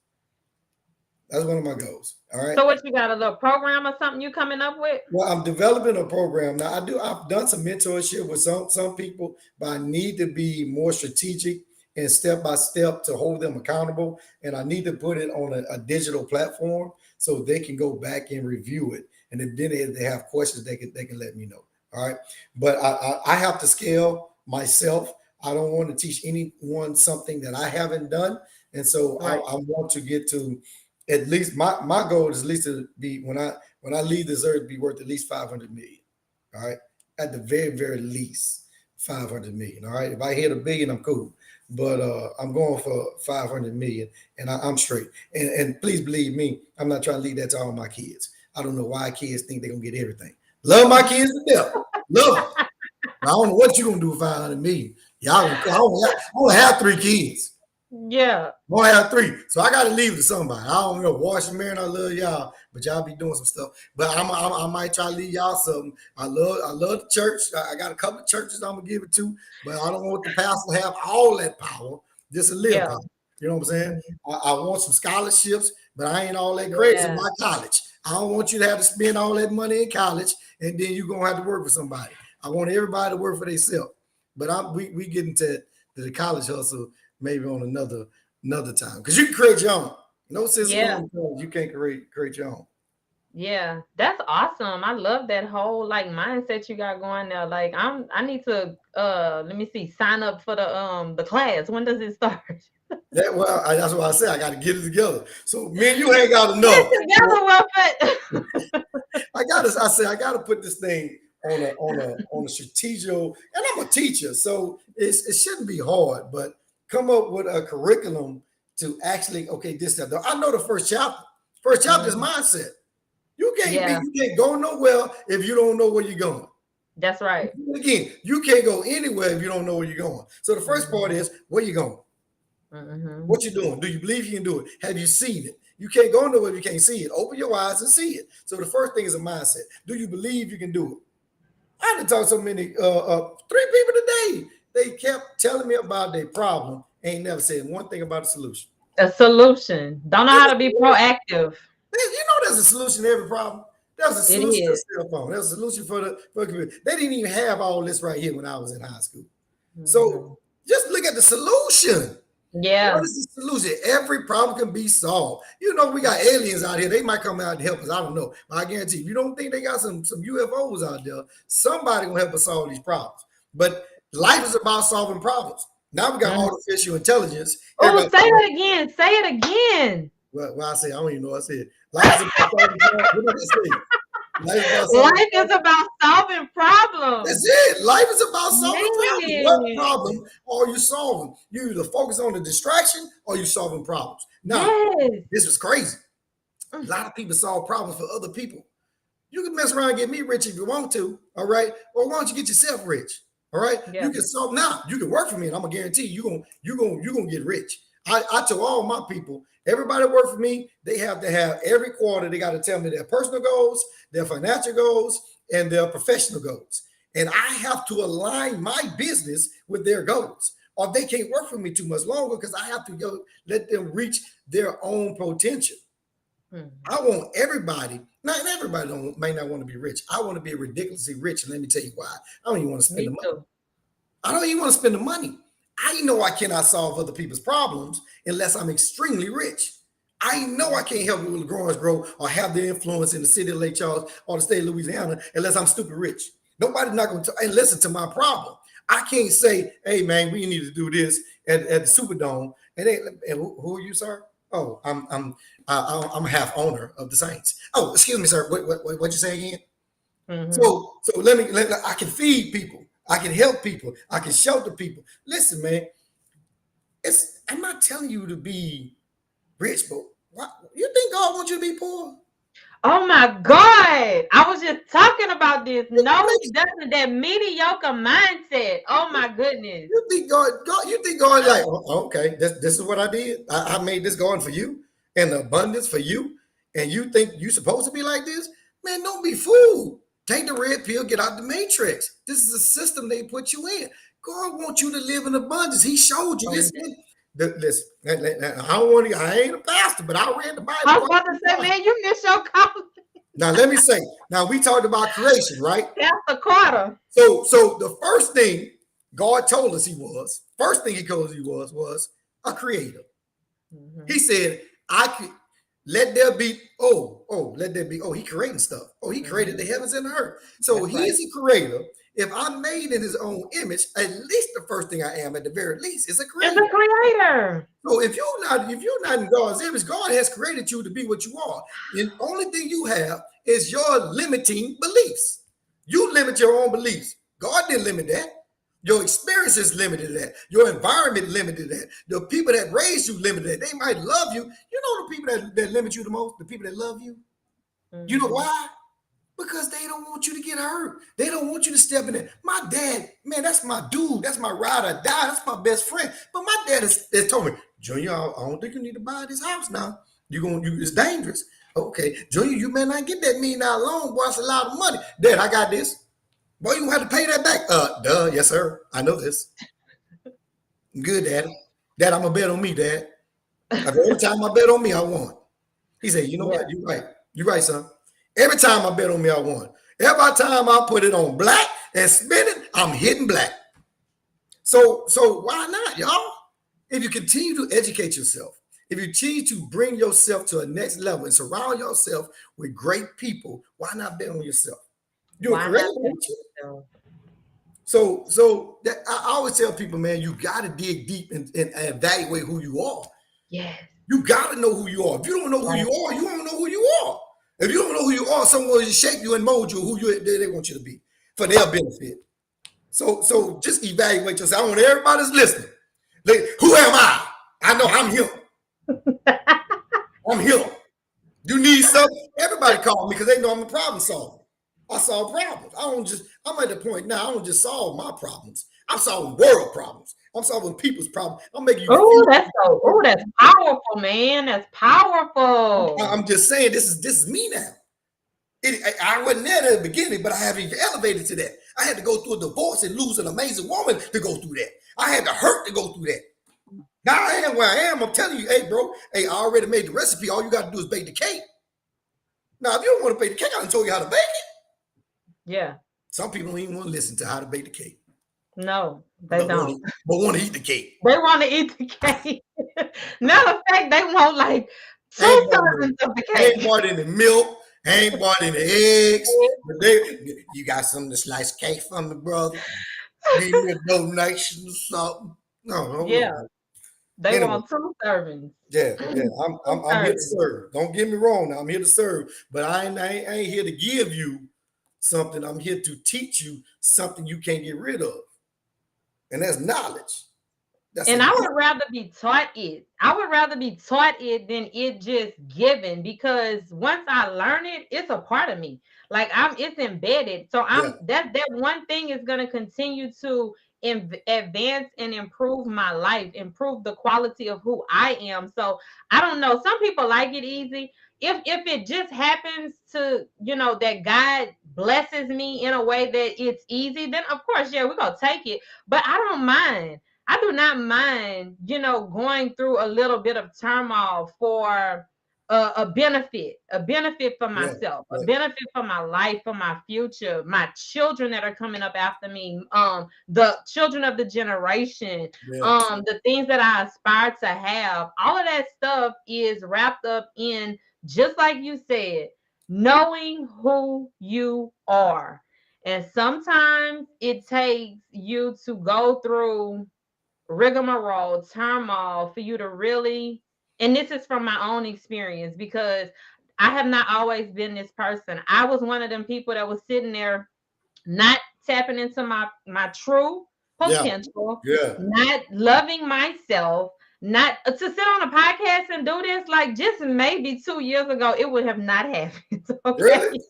That's one of my goals. All right. So what, you got a little program or something you coming up with? Well, I'm developing a program now. I've done some mentorship with some people, but I need to be more strategic and step by step to hold them accountable. And I need to put it on a digital platform so they can go back and review it. And then if they have questions, they can let me know. All right. But I have to scale myself. I don't want to teach anyone something that I haven't done. And so Right. I want to get to at least my goal is at least to be when I leave this earth, be worth at least 500 million. All right. At the very, very least, 500 million. All right. If I hit a billion, I'm cool. But I'm going for 500 million and I'm straight. And please believe me, I'm not trying to leave that to all my kids. I don't know why kids think they're going to get everything. Love my kids to death. Love them. I don't know what you're going to do with 500 million. Y'all gonna, I only have 3 kids. Yeah. Boy, I have 3. So I got to leave it to somebody. I don't know. Washington, I love y'all, but y'all be doing some stuff. But I might try to leave y'all something. I love the church. I got a couple of churches I'm going to give it to, but I don't want the pastor to have all that power. Just a little Yeah. power. You know what I'm saying? Mhm. I want some scholarships, but I ain't all that crazy Yeah. about college. I don't want you to have to spend all that money in college and then you're going to have to work for somebody. I want everybody to work for themselves. But we get into the college hustle maybe on another time because you can create your own. No sense of Yeah. going to college. You can't create your own. Yeah. That's awesome. I love that whole like mindset you got going there. Like, I need to let me see, sign up for the class. When does it start? That's why I say I got to get it together. So me and you ain't got Get enough. together, Wilford. I gotta put this thing on a strategic, and I'm a teacher, so it shouldn't be hard, but come up with a curriculum to actually okay, this stuff. I know the first chapter. First chapter is Mhm. mindset. Yeah, You can't go nowhere if you don't know where you're going. that's right. Again, you can't go anywhere if you don't know where you're going. So the first part Mhm. is where you going. Mhm. What you doing? Do you believe you can do it? Have you seen it? You can't go nowhere if you can't see it. Open your eyes and see it. So the first thing is a mindset. Do you believe you can do it? I didn't talk so many 3 people today. They kept telling me about their problem. Ain't never said one thing about a solution. A solution. Don't know how to be proactive. There's a solution to every problem. There's a It solution to a is. cell phone. There's a solution for the computer. They didn't even have all this right here when I was in high school. So Mhm. just look at the solution. What Yeah. is the solution? Every problem can be solved. We got aliens out here. They might come out and help us. I don't know. But I guarantee you don't think they got some UFOs out there, somebody will help us solve these problems. But life is about solving problems. Now we got Mhm. artificial intelligence. Oh, Everybody, say it again. Say it again. well, I say, I don't even know what I said. Life is about solving problems. What did I say? Life is about solving Life is problems. about solving That's problems. it. Life is about solving problems. What Man. problem are you solving? You either focus on the distraction or you solving problems. Now, Yes. this was crazy. A Mm. lot of people solve problems for other people. You can mess around and get me rich if you want to, all right? Or why don't you get yourself rich? All right. Yeah. You can solve now. You can work for me, and I'm gonna guarantee you're gonna get rich. I tell all my people, everybody that work for me, they have to have every quarter, they got to tell me their personal goals, their financial goals, and their professional goals. And I have to align my business with their goals, or they can't work for me too much longer because I have to go let them reach their own potential. I Mhm. want everybody, not everybody don't, may not want to be rich. I want to be ridiculously rich. And let me tell you why. I don't even want to spend Me the money. too. I don't even want to spend the money. I know I cannot solve other people's problems unless I'm extremely rich. I know I can't help little growers grow or have the influence in the city of Lake Charles or the state of Louisiana unless I'm stupid rich. Nobody's not going to listen to my problem. I can't say, hey, man, we need to do this at the Superdome. And who are you, sir? Oh, I'm a half owner of the Saints. Oh, excuse me, sir. What you say again? Mhm. So I can feed people. I can help people. I can shelter people. Listen, man, I'm not telling you to be rich, but why, you think God wants you to be poor? Oh my God. I was just talking about this. You No, he think, doesn't. That mediocre mindset. Oh my goodness. you think God, you think God like, oh, okay, this is what I did. I made this going for you and the abundance for you. And you think you supposed to be like this? Man, don't be fooled. Take the red pill, get out the matrix. This is a system they put you in. God wants you to live in abundance. He showed you. Abundant. Listen. I don't want to. I ain't a pastor, but I read the Bible I was quite about a to few say, times. man, you missed your call. Now let me say. Now we talked about creation, right? Pastor Carter. So the first thing God told us He was, first thing He told us He was a creator. He Mhm. said, I could let there be, let there be, He creating stuff. Oh, He created the Mhm. heavens and the earth. So That's right. He's a creator. If I'm made in His own image, at least the first thing I am, at the very least, is a As creator. a creator. So if you're not in God's image, God has created you to be what you are. And the only thing you have is your limiting beliefs. You limit your own beliefs. God didn't limit that. Your experiences limited that. Your environment limited that. The people that raised you limited that. They might love you. You know the people that limit you the most? The people that love you. You know Mhm. why? Because they don't want you to get hurt. They don't want you to step in there. My dad, man, that's my dude. That's my ride or die. That's my best friend. But my dad has told me, Junior, I don't think you need to buy this house now. It's dangerous. Okay, Junior, you may not get that $1 million loan, boy. It's a lot of money. Dad, I got this. Boy, you gonna have to pay that back. Duh, yes, sir. I know this. Good, Dad. Dad, I'm gonna bet on me, Dad. Every time I bet on me, I won. He said, you know Yeah. what? You're right. You're right, son. Every time I bet on me, I won. Every time I put it on black and spin it, I'm hitting black. So why not, y'all? If you continue to educate yourself, if you continue to bring yourself to a next level and surround yourself with great people, why not bet on yourself? You're a Why creator, not be ain't you? yourself? So that I always tell people, man, you got to dig deep and evaluate who you are. Yes. You got to know who you are. If you don't know who Right. you are, you don't know who you are. If you don't know who you are, someone will shape you and mold you who they want you to be for their benefit. So just evaluate yourself. I want everybody that's listening. Like, who am I? I know I'm him. I'm him. You need something? Everybody call me because they know I'm a problem solver. I solve problems. I'm at the point now, I don't just solve my problems. I'm solving world problems. I'm solving people's problems. I'm making you Oh, feel. that's so. Oh, that's powerful, man. That's powerful. I'm just saying this is me now. I wasn't there at the beginning, but I haven't elevated to that. I had to go through a divorce and lose an amazing woman to go through that. I had to hurt to go through that. Now I am where I am. I'm telling you, hey, bro, hey, I already made the recipe. All you got to do is bake the cake. Now, if you don't want to bake the cake, I can tell you how to bake it. Yeah. Some people don't even want to listen to how to bake the cake, No, they but want don't. to, but want to eat the cake. They want to eat the cake. Matter of fact, they want like Ain't two bought servings of the ain't cake. bought any milk. Ain't bought any eggs. But you got something to slice cake for me, brother? Need me a donation or something? No. Yeah, they Anyway, want two servings. yeah. I'm Two I'm here to servings. serve. Don't get me wrong. Now I'm here to serve, but I ain't here to give you something. I'm here to teach you something you can't get rid of, and that's knowledge. That's a And I gift. would rather be taught it. I would rather be taught it than it just given because once I learn it, it's a part of me. Like it's embedded. So Yeah, that one thing is gonna continue to advance and improve my life, improve the quality of who I am. So I don't know. Some people like it easy. If it just happens to, that God blesses me in a way that it's easy, then of course, yeah, we're gonna take it. But I don't mind. I do not mind, going through a little bit of turmoil for a benefit for Yeah, myself, a yeah, benefit for my life, for my future, my children that are coming up after me, the children of the generation, yeah, the things that I aspire to have. All of that stuff is wrapped up in, just like you said, knowing who you are. And sometimes it takes you to go through rigmarole, turmoil for you to really, and this is from my own experience, because I have not always been this person. I was one of them people that was sitting there not tapping into my true yeah, potential, yeah. not loving myself, not to sit on a podcast and do this. Like, just maybe 2 years ago, it would have not happened. Okay, Really?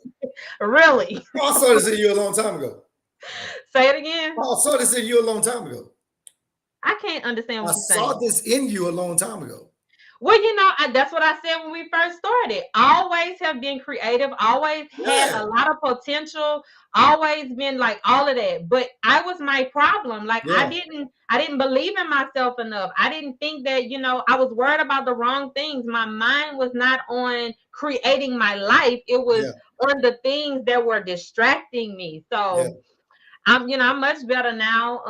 really. Oh, I saw this in you a long time ago. Say it again. Oh, I saw this in you a long time ago. I can't understand I what you're saw saying. this in you a long time ago. Well, that's what I said when we first started. Always have been creative, always had Yeah, a lot of potential, always been like all of that. But I was my problem. Like, I yeah, didn't believe in myself enough. I didn't think that, I was worried about the wrong things. My mind was not on creating my life. It was yeah, on the things that were distracting me. yeah. So I'm much better now.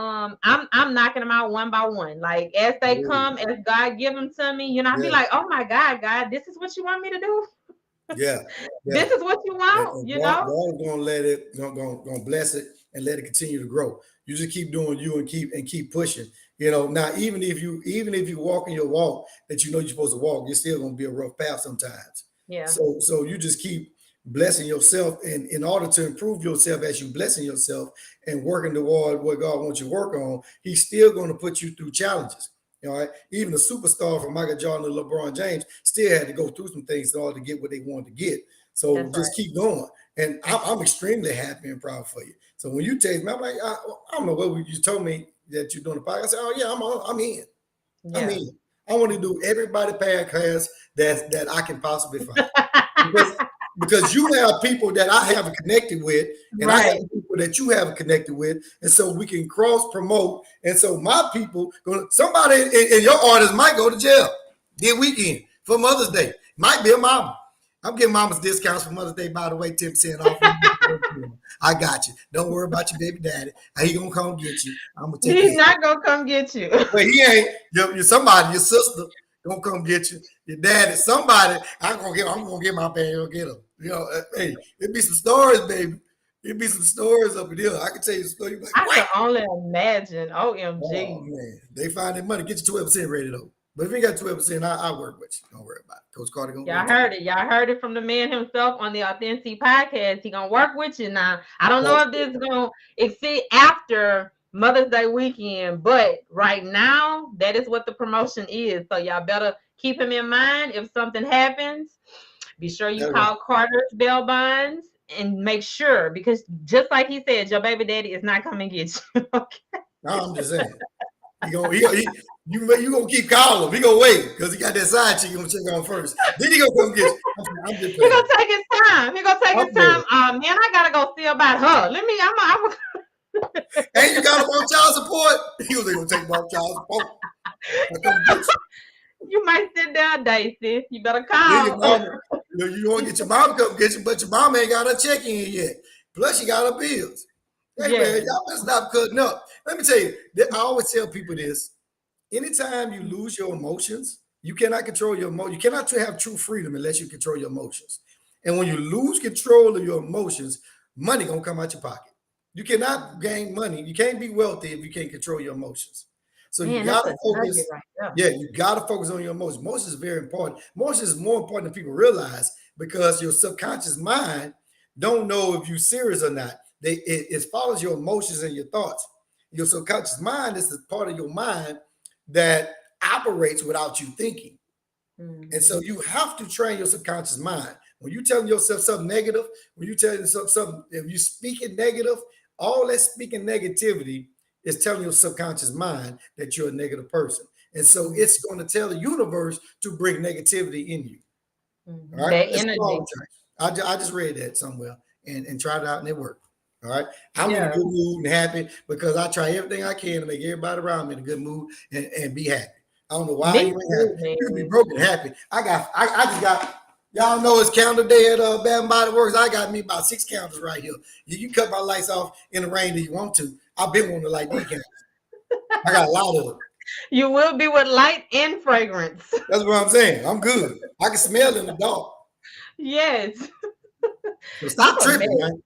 I'm knocking them out one by one. Like, as they Ooh, come, as God give them to me, I'd be yeah, like, oh my God, this is what you want me to do. yeah, yeah. This is what you want, And God is gonna let it, gonna bless it and let it continue to grow. You just keep doing you and keep pushing. Now even if you walk in your walk that you know you're supposed to walk, you're still gonna be a rough path sometimes. Yeah, So you just keep blessing yourself, and in order to improve yourself as you blessing yourself and working toward what God wants you to work on, He's still going to put you through challenges. All right. Even the superstar from Michael Jordan and LeBron James still had to go through some things in order to get what they wanted to get. So that's just right. keep going. And I'm extremely happy and proud for you. So when you text me, I'm like, I don't know what you told me that you're doing the podcast. I said, oh yeah, I'm in. I'm Yeah. in. I want to do everybody podcast that I can possibly find, because you have people that I haven't connected with, and I have Right. people that you haven't connected with, and so we can cross promote. And so my people, somebody in your artist might go to jail this weekend for Mother's Day. Might be a mama. I'm giving mamas discounts for Mother's Day, by the way, 10% off. I got you. Don't worry about your baby daddy. He gonna come get you. I'm gonna take He's care. not gonna come get you. But he ain't. Your somebody, your sister, gonna come get you. Your daddy, somebody. I'm gonna get my baby. Go get him. Hey, it be some stories, baby. It be some stories up in here. I can tell you a story. You be like, I what? could only imagine. Oh OMG. man, they find their money. Get your 12% ready though. But if you ain't got 12%, I work with you. Don't worry about it. Coach Carter gonna Y'all take heard it. Y'all heard it from the man himself on the Authentic Podcast. He gonna work with you now. I don't know it. if this is gonna exceed after Mother's Day weekend, but right now that is what the promotion is. So y'all better keep him in mind. If something happens, be sure you That's right. call Carter's Bell Bonds and make sure, because just like he said, your baby daddy is not coming to get you. Okay? No, I'm just saying. You gonna keep calling him. He gonna wait because he got that side chick. You gonna check on first. Then he gonna come get you. I'm just He playing. gonna take his time. He gonna take I'm his time. playing. Man, I gotta go see about her. Let me. I'm And you got him on child support. He was gonna take him off child support. I come get you. You might sit down, Daisy. You better Then your call. mama, you want to get your mom to come get you, but your mom ain't got her check in yet. Plus, she got her bills. Hey man, Yes. y'all better stop cutting up. Let me tell you, I always tell people this. Anytime you lose your emotions, you cannot control your emotions. You cannot have true freedom unless you control your emotions. And when you lose control of your emotions, money gonna come out your pocket. You cannot gain money. You can't be wealthy if you can't control your emotions. So you Man, that's gotta a nugget focus. right there. Yeah, you gotta focus on your emotions. Emotions is very important. Emotions is more important than people realize because your subconscious mind don't know if you're serious or not. It follows your emotions and your thoughts. Your subconscious mind is the part of your mind that operates without you thinking. And Hmm. so you have to train your subconscious mind. When you telling yourself something negative, when you tell yourself something, if you speak it negative, all that speaking negativity is telling your subconscious mind that you're a negative person. And so Mhm. it's going to tell the universe to bring negativity in you. All Mhm. right. That Let's go on energy. with church. I just read that somewhere and tried it out and it worked. All right. I'm in a Yeah. good mood and happy because I try everything I can to make everybody around me in a good mood and be happy. I don't know why Me you ain't happy. too, You can be man. broken and happy. I just got y'all know it's calendar day at Bath and Body Works. I got me about 6 calendars right here. You can cut my lights off in the rain if you want to. I've been wanting to light these candles. I got a lot of them. You will be with light and fragrance. That's what I'm saying. I'm good. I can smell in the dark. Yes. So You stop a tripping, mess. man.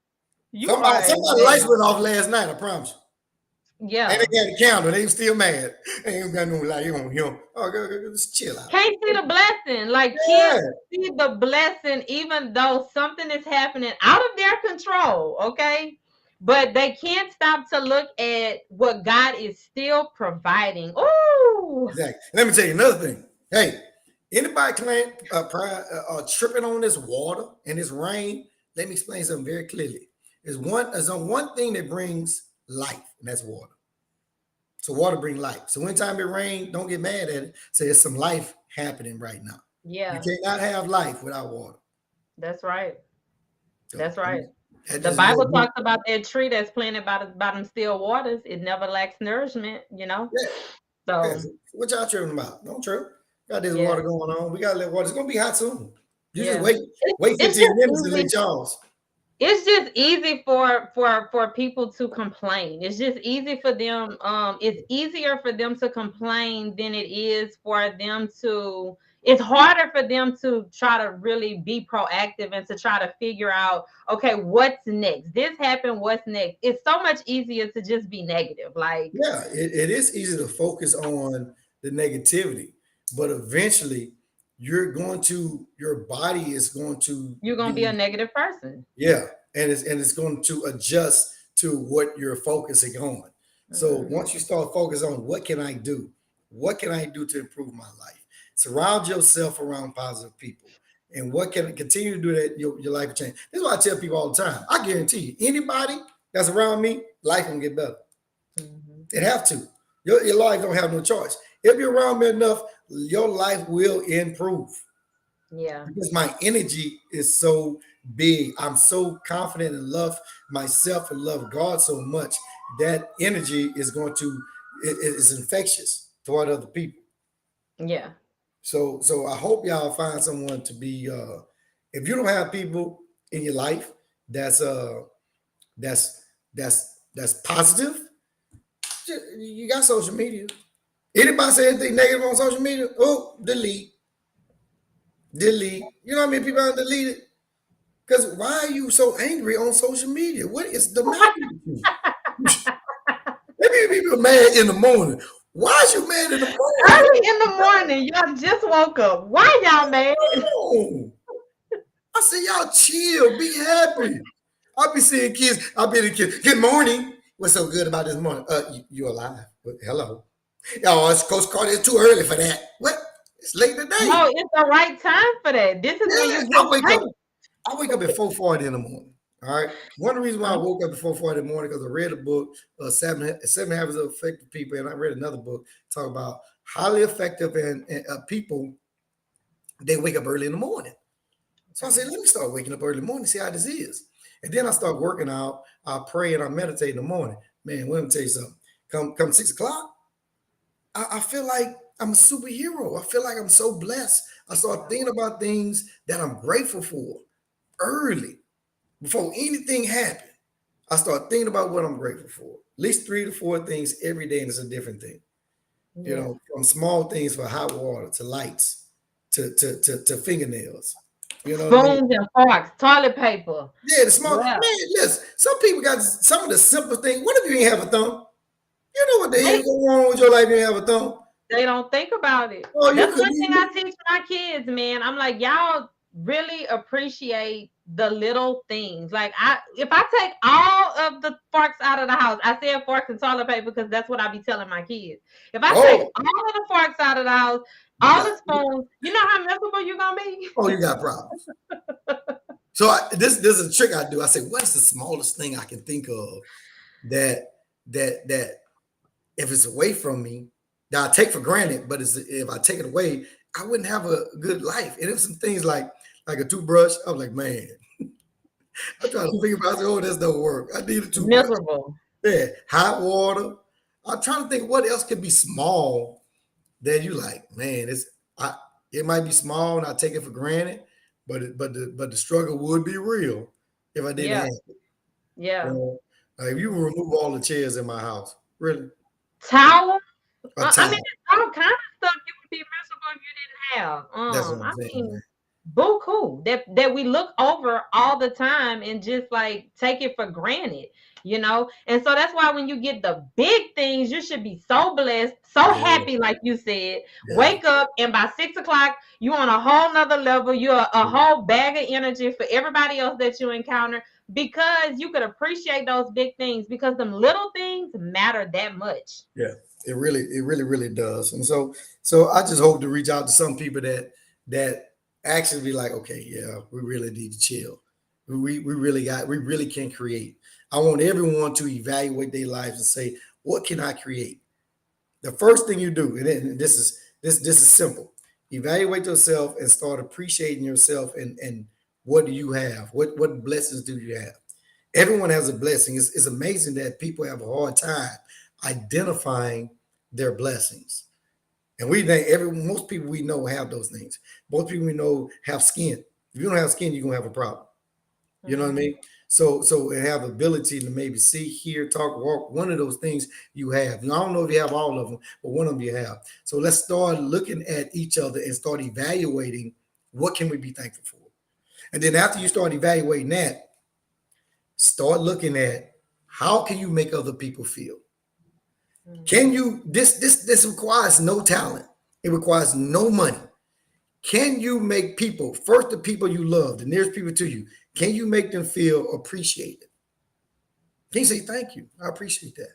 You Somebody, are a somebody lights mess. went off last night. I promise you. And Yeah. they got a candle. They still mad. They ain't got no light on him. Oh, go, just chill out. Can't see the blessing. Like can't Yeah, see the blessing even though something is happening out of their control, okay? But they can't stop to look at what God is still providing. Ooh. exactly. Let me tell you another thing. Hey, anybody claim tripping on this water and this rain? Let me explain something very clearly. There's on one thing that brings life, and that's water. So water brings life. So anytime it rains, don't get mad at it. Say there's some life happening right now. You Yeah, cannot have life without water. that's right. So That's right. that The just let Bible me. talks about that tree that's planted by them still waters. It never lacks nourishment, you know? Yeah, yeah. So, So what y'all tripping about? Don't trip. Got this yeah, water going on. We gotta let water. It's gonna be hot soon. You just yeah. wait It's 15 just minutes and easy. let Charles. It's just easy for people to complain. It's just easy for them. It's easier for them to complain than it is for them to. It's harder for them to try to really be proactive and to try to figure out, okay, what's next? This happened. What's next? It's so much easier to just be negative. Like Yeah, it is easy to focus on the negativity, but eventually your body is going to you're gonna be a be. negative person. Yeah, and it's going to adjust to what you're focusing on. So Mhm. once you start focusing on what can I do, what can I do to improve my life, surround yourself around positive people, and what can continue to do that your life will change. This is why I tell people all the time. I guarantee you, anybody that's around me, life will get better. Mhm. It have to. Your life don't have no choice. If you're around me enough, your life will improve Yeah. because my energy is so big. I'm so confident and love myself and love God so much that energy is going to is infectious toward other people. Yeah. So I hope y'all find someone to be if you don't have people in your life that's that's that's positive, you got social media. Anybody say anything negative on social media? Oh, delete, delete. You know how many people have deleted? Because why are you so angry on social media? What is the matter with you? Maybe people mad in the morning. Why is you mad in the morning? Early in the morning, y'all just woke up. Why y'all mad? No. I say y'all chill, be happy. I'll be seeing kids. I'll be the kid. Good morning. What's so good about this morning? You alive? Hello. Oh, it's Coach Carter. It's too early for that. What? It's late today. No, it's the right time for that. This is when Yeah, you get great. I wake up at 4:40 in the morning. All right. One of the reasons why I woke up at 4:40 in the morning because I read a book, Seven Habits of Effective People, and I read another book talk about highly effective and people. They wake up early in the morning. So I Okay. said, let me start waking up early in the morning, see how this is. And then I start working out. I pray and I meditate in the morning. Man, let me tell you something. Come 6 o'clock, I feel like I'm a superhero. I feel like I'm so blessed. I start thinking about things that I'm grateful for early before anything happened. I start thinking about what I'm grateful for. At least 3 to 4 things every day, and it's a different thing. You Yeah. know, from small things for hot water to lights to fingernails. You know what I mean? Spoons and forks, toilet paper. Yeah, the small Yeah. man. Listen, some people got some of the simple things. What if you ain't have a thumb? You know what the hell They going on with your life? You ain't have a thumb. they don't think about it. Oh, you That's could one thing I be. teach my kids, man. I'm like, y'all really appreciate the little things. Like if I take all of the forks out of the house, I said forks and toilet paper because that's what I be telling my kids. If I take Oh, all of the forks out of the house, you all got. the spoons, you know how miserable you're gonna be? Oh, you got problems. So this is a trick I do. I say, what is the smallest thing I can think of that that If it's away from me, that I take for granted, but if I take it away, I wouldn't have a good life. And if some things like a toothbrush, I was like, man, I try to think about it. I said, oh, this don't work. I need a toothbrush. Miserable. Yeah, hot water. I'm trying to think what else could be small that you like, man. It might be small and I take it for granted, but the struggle would be real if I didn't Yeah. have it. You Yeah. know, like if you remove all the chairs in my house, really, Towel. a I mean, towel. there's all kind of stuff you would be miserable if you didn't have. That's what I'm I saying, man. mean, buku that we look over all the time and just like take it for granted, you know. And so that's why when you get the big things, you should be so blessed, so Yeah, happy, like you said. yeah, Wake up and by 6 o'clock, you on a whole nother level. You're a yeah. whole bag of energy for everybody else that you encounter because you could appreciate those big things because them little things matter that much. Yeah, it really does. And so I just hope to reach out to some people that actually be like, okay, yeah, we really need to chill. We really can create. I want everyone to evaluate their lives and say, what can I create? The first thing you do, and this is simple. Evaluate yourself and start appreciating yourself and what do you have? What blessings do you have? Everyone has a blessing. It's amazing that people have a hard time identifying their blessings. And we think most people we know have those things. Most people we know have skin. If you don't have skin, you're gonna have a problem. You know what I Mhm. mean? So and have ability to maybe see, hear, talk, walk. One of those things you have. Now, I don't know if you have all of them, but one of them you have. So let's start looking at each other and start evaluating what can we be thankful for. And then after you start evaluating that, start looking at how can you make other people feel. Can Mhm. you this requires no talent. It requires no money. Can you make people, first the people you love, the nearest people to you, can you make them feel appreciated? Can you say thank you? I appreciate that.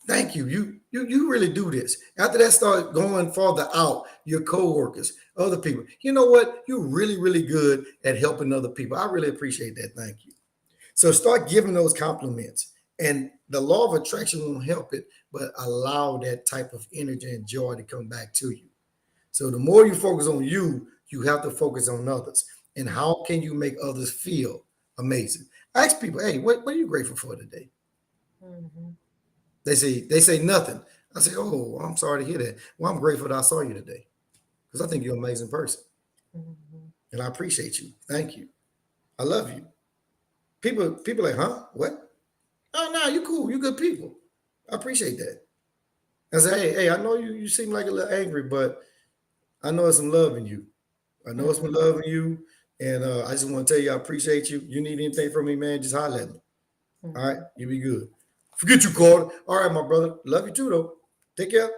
Thank you. You really do this. After that, start going farther out, your coworkers, other people. You know what? You're really, really good at helping other people. I really appreciate that. Thank you. So start giving those compliments. And the law of attraction won't help it, but allow that type of energy and joy to come back to you. So the more you focus on you, you have to focus on others. And how can you make others feel amazing? Ask people, hey, what are you grateful for today? Mhm. They say nothing. I say, oh, I'm sorry to hear that. Well, I'm grateful that I saw you today because I think you're an amazing person. Mhm. And I appreciate you. Thank you. I love you. People like, huh? What? Oh no, you cool. You good people. I appreciate that. I say, hey, I know you seem like a little angry, but I know it's some love in you. I know it's some Mhm. love in you. And I just want to tell you I appreciate you. You need anything from me, man, just holler at me. All right, Mhm. you be good. Forget you, Carter. All right, my brother. Love you too, though. Take care.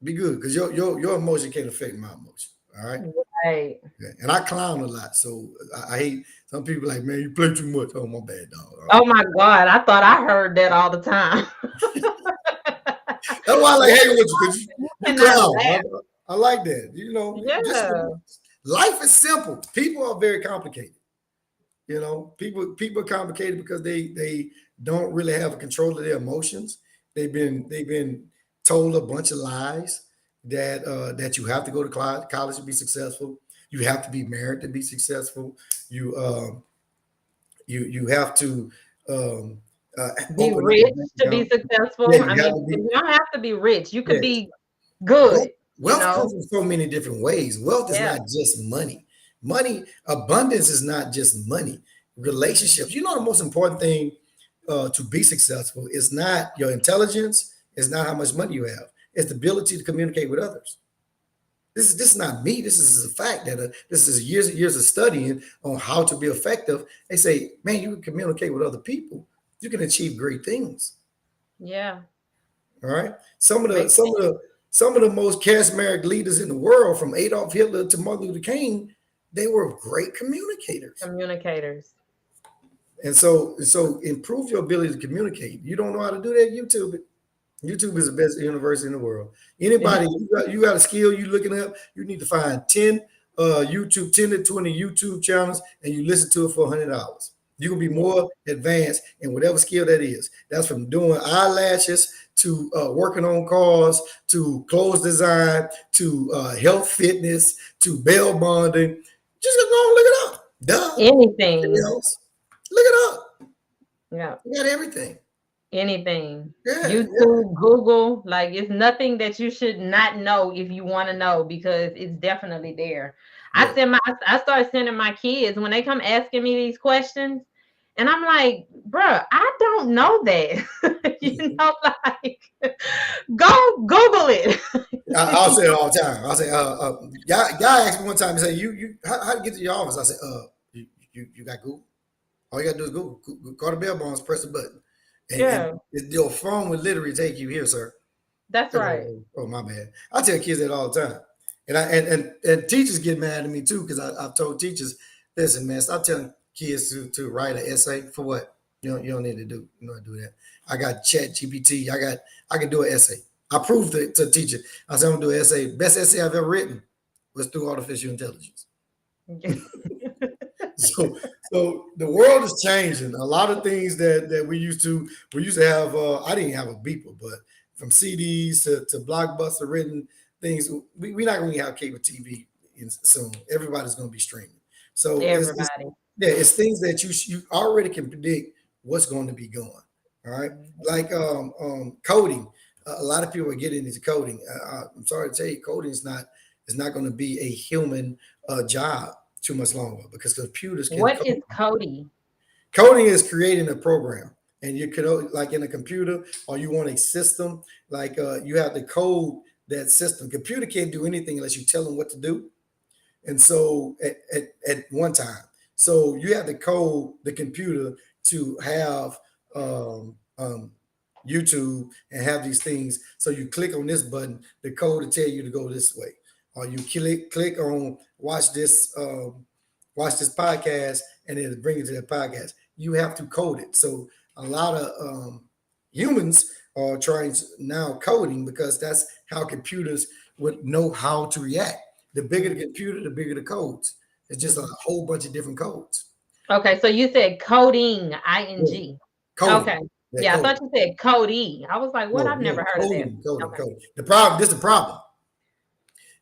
Be good, because your emotion can't affect my emotion. All right. Right. Yeah. And I clown a lot, so I hate some people like, man, you play too much. Oh, my bad, dog. All right. Oh my God, I thought I heard that all the time. That's why I like What hanging with you, because you you cannot clown. laugh. I like that. Just Yeah. life is simple. People are very complicated. People are complicated because they don't really have a control of their emotions. They've been told a bunch of lies that you have to go to college to be successful. You have to be married to be successful. You have to um, Be open up a rich bank to be account. Yeah, successful. I you have mean, to be. you don't have to be rich. You could Yeah, be good, you wealth know? comes in so many different ways. Wealth is Yeah. not just money. Abundance is not just money. Relationships. The most important thing to be successful is not your intelligence, it's not how much money you have, it's the ability to communicate with others. This is not me. This is a fact that this is years and years of studying on how to be effective. They say, man, you can communicate with other people, you can achieve great things. Yeah. All right. Some of the Make some of the some of the most charismatic leaders in the world, from Adolf Hitler to Martin Luther King, they were great communicators. communicators. And so improve your ability to communicate. You don't know how to do that, YouTube it. YouTube is the best university in the world. Anybody you got a skill you looking up, you need to find 10 to 20 YouTube channels and you listen to it for $100. You can be Yeah. more advanced in whatever skill that is. That's from doing eyelashes to working on cars, to clothes design, to health fitness, to bail bonding. Just go and look it up. Duh. Anything. Anything else? Look it up. Yeah. You got everything. Anything. Yeah, yeah, YouTube, Google, like it's nothing that you should not know if you want to know because it's definitely there. yeah. I started sending my kids when they come asking me these questions, and I'm like, bruh, I don't know that. Like go Google it. I'll say it all the time. I'll say, guy asked me one time, he said, how to get to your office? I said, you got Google. All you got to do is Google. Call the bell bonds, press the button. And Yeah, your phone would literally take you here, sir. that's right. Oh, my bad. I tell kids that all the time. And teachers get mad at me too, because I've told teachers, listen, man, stop telling kids to write an essay for what? You don't need to do. You don't do that. I got Chat GPT. I can do an essay. I proved it to a teacher. I said I'm gonna do an essay. Best essay I've ever written was through artificial intelligence. So so the world is changing. A lot of things that we used to have. I didn't have a beeper, but from CDs to blockbuster written things, we're not going to have cable TV soon. Everybody's going to be streaming. So it's Everybody. yeah, it's things that you already can predict what's going to be going. All right, like coding. A lot of people are getting into coding. I'm sorry to tell you, coding is not going to be a human job too much longer because computers can What is code. Cody? Coding is creating a program, and you could like in a computer, or you want a system like you have to code that system. Computer can't do anything unless you tell them what to do. And so at one time, so you have to code the computer to have YouTube and have these things. So you click on this button, the code to tell you to go this way, or you click on watch this podcast, and then bring it to that podcast. You have to code it. So a lot of humans are trying to now coding because that's how computers would know how to react. The bigger the computer, the bigger the codes. It's just a Mhm. whole bunch of different codes. Okay, so you said coding, Yeah. ing. Coding. Okay. Yeah, Yeah, I coding. thought you said Cody. I was like, what? No, I've no, never heard of that. coding, coding, Okay. coding. The problem, this is the problem.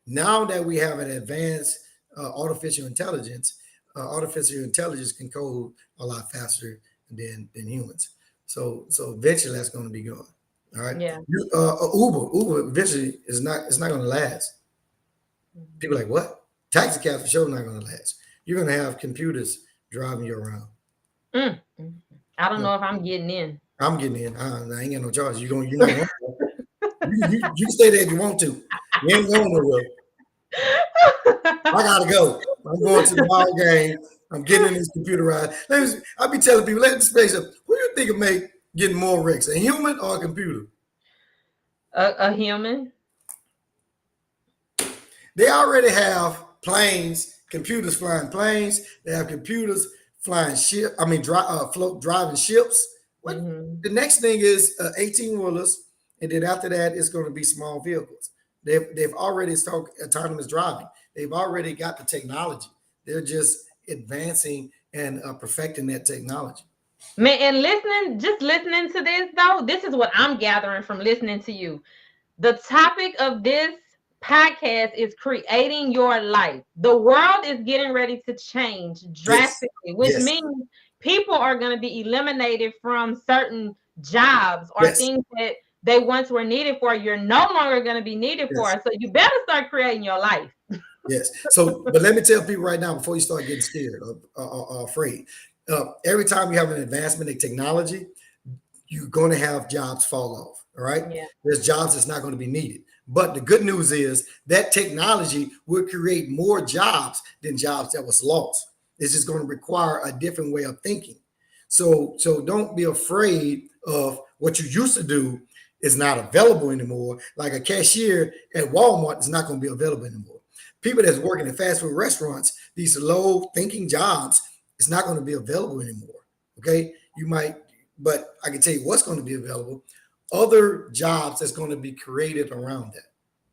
Now that we have an advanced artificial intelligence can code a lot faster than humans. So eventually that's going to be gone. All right. Yeah. Uber eventually it's not going to last. People are like, what? Taxi cabs for sure not going to last. You're going to have computers driving you around. Mm. Mm. I don't Yeah, know if I'm getting in. I'm getting in. I ain't got no charge. You're not going. You can stay there if you want to. You ain't going nowhere. I gotta go. I'm going to the ball game. I'm getting in this computerized. I be telling people, let me space up. Who you think will make getting more wrecks, a human or a computer? A human. They already have planes, computers flying planes. They have computers flying ship. I mean, driving ships. What Hmm. the next thing is 18 wheelers, and then after that, it's going to be small vehicles. They've already started autonomous driving. They've already got the technology. They're just advancing and perfecting that technology. Man, and just listening to this though, this is what I'm gathering from listening to you. The topic of this podcast is creating your life. The world is getting ready to change Yes, drastically, which yes, means people are going to be eliminated from certain jobs or yes, things that they once were needed for. You're no longer going to be needed for. yes. So you better start creating your life. Yes. So, but let me tell people right now before you start getting scared or afraid. Every time you have an advancement in technology, you're going to have jobs fall off. All right. Yeah. There's jobs that's not going to be needed. But the good news is that technology will create more jobs than jobs that was lost. It's just going to require a different way of thinking. So don't be afraid of what you used to do is not available anymore. Like a cashier at Walmart is not going to be available anymore. People that's working in fast food restaurants, these low thinking jobs, it's not going to be available anymore. Okay. You might, but I can tell you what's going to be available. Other jobs that's going to be created around that.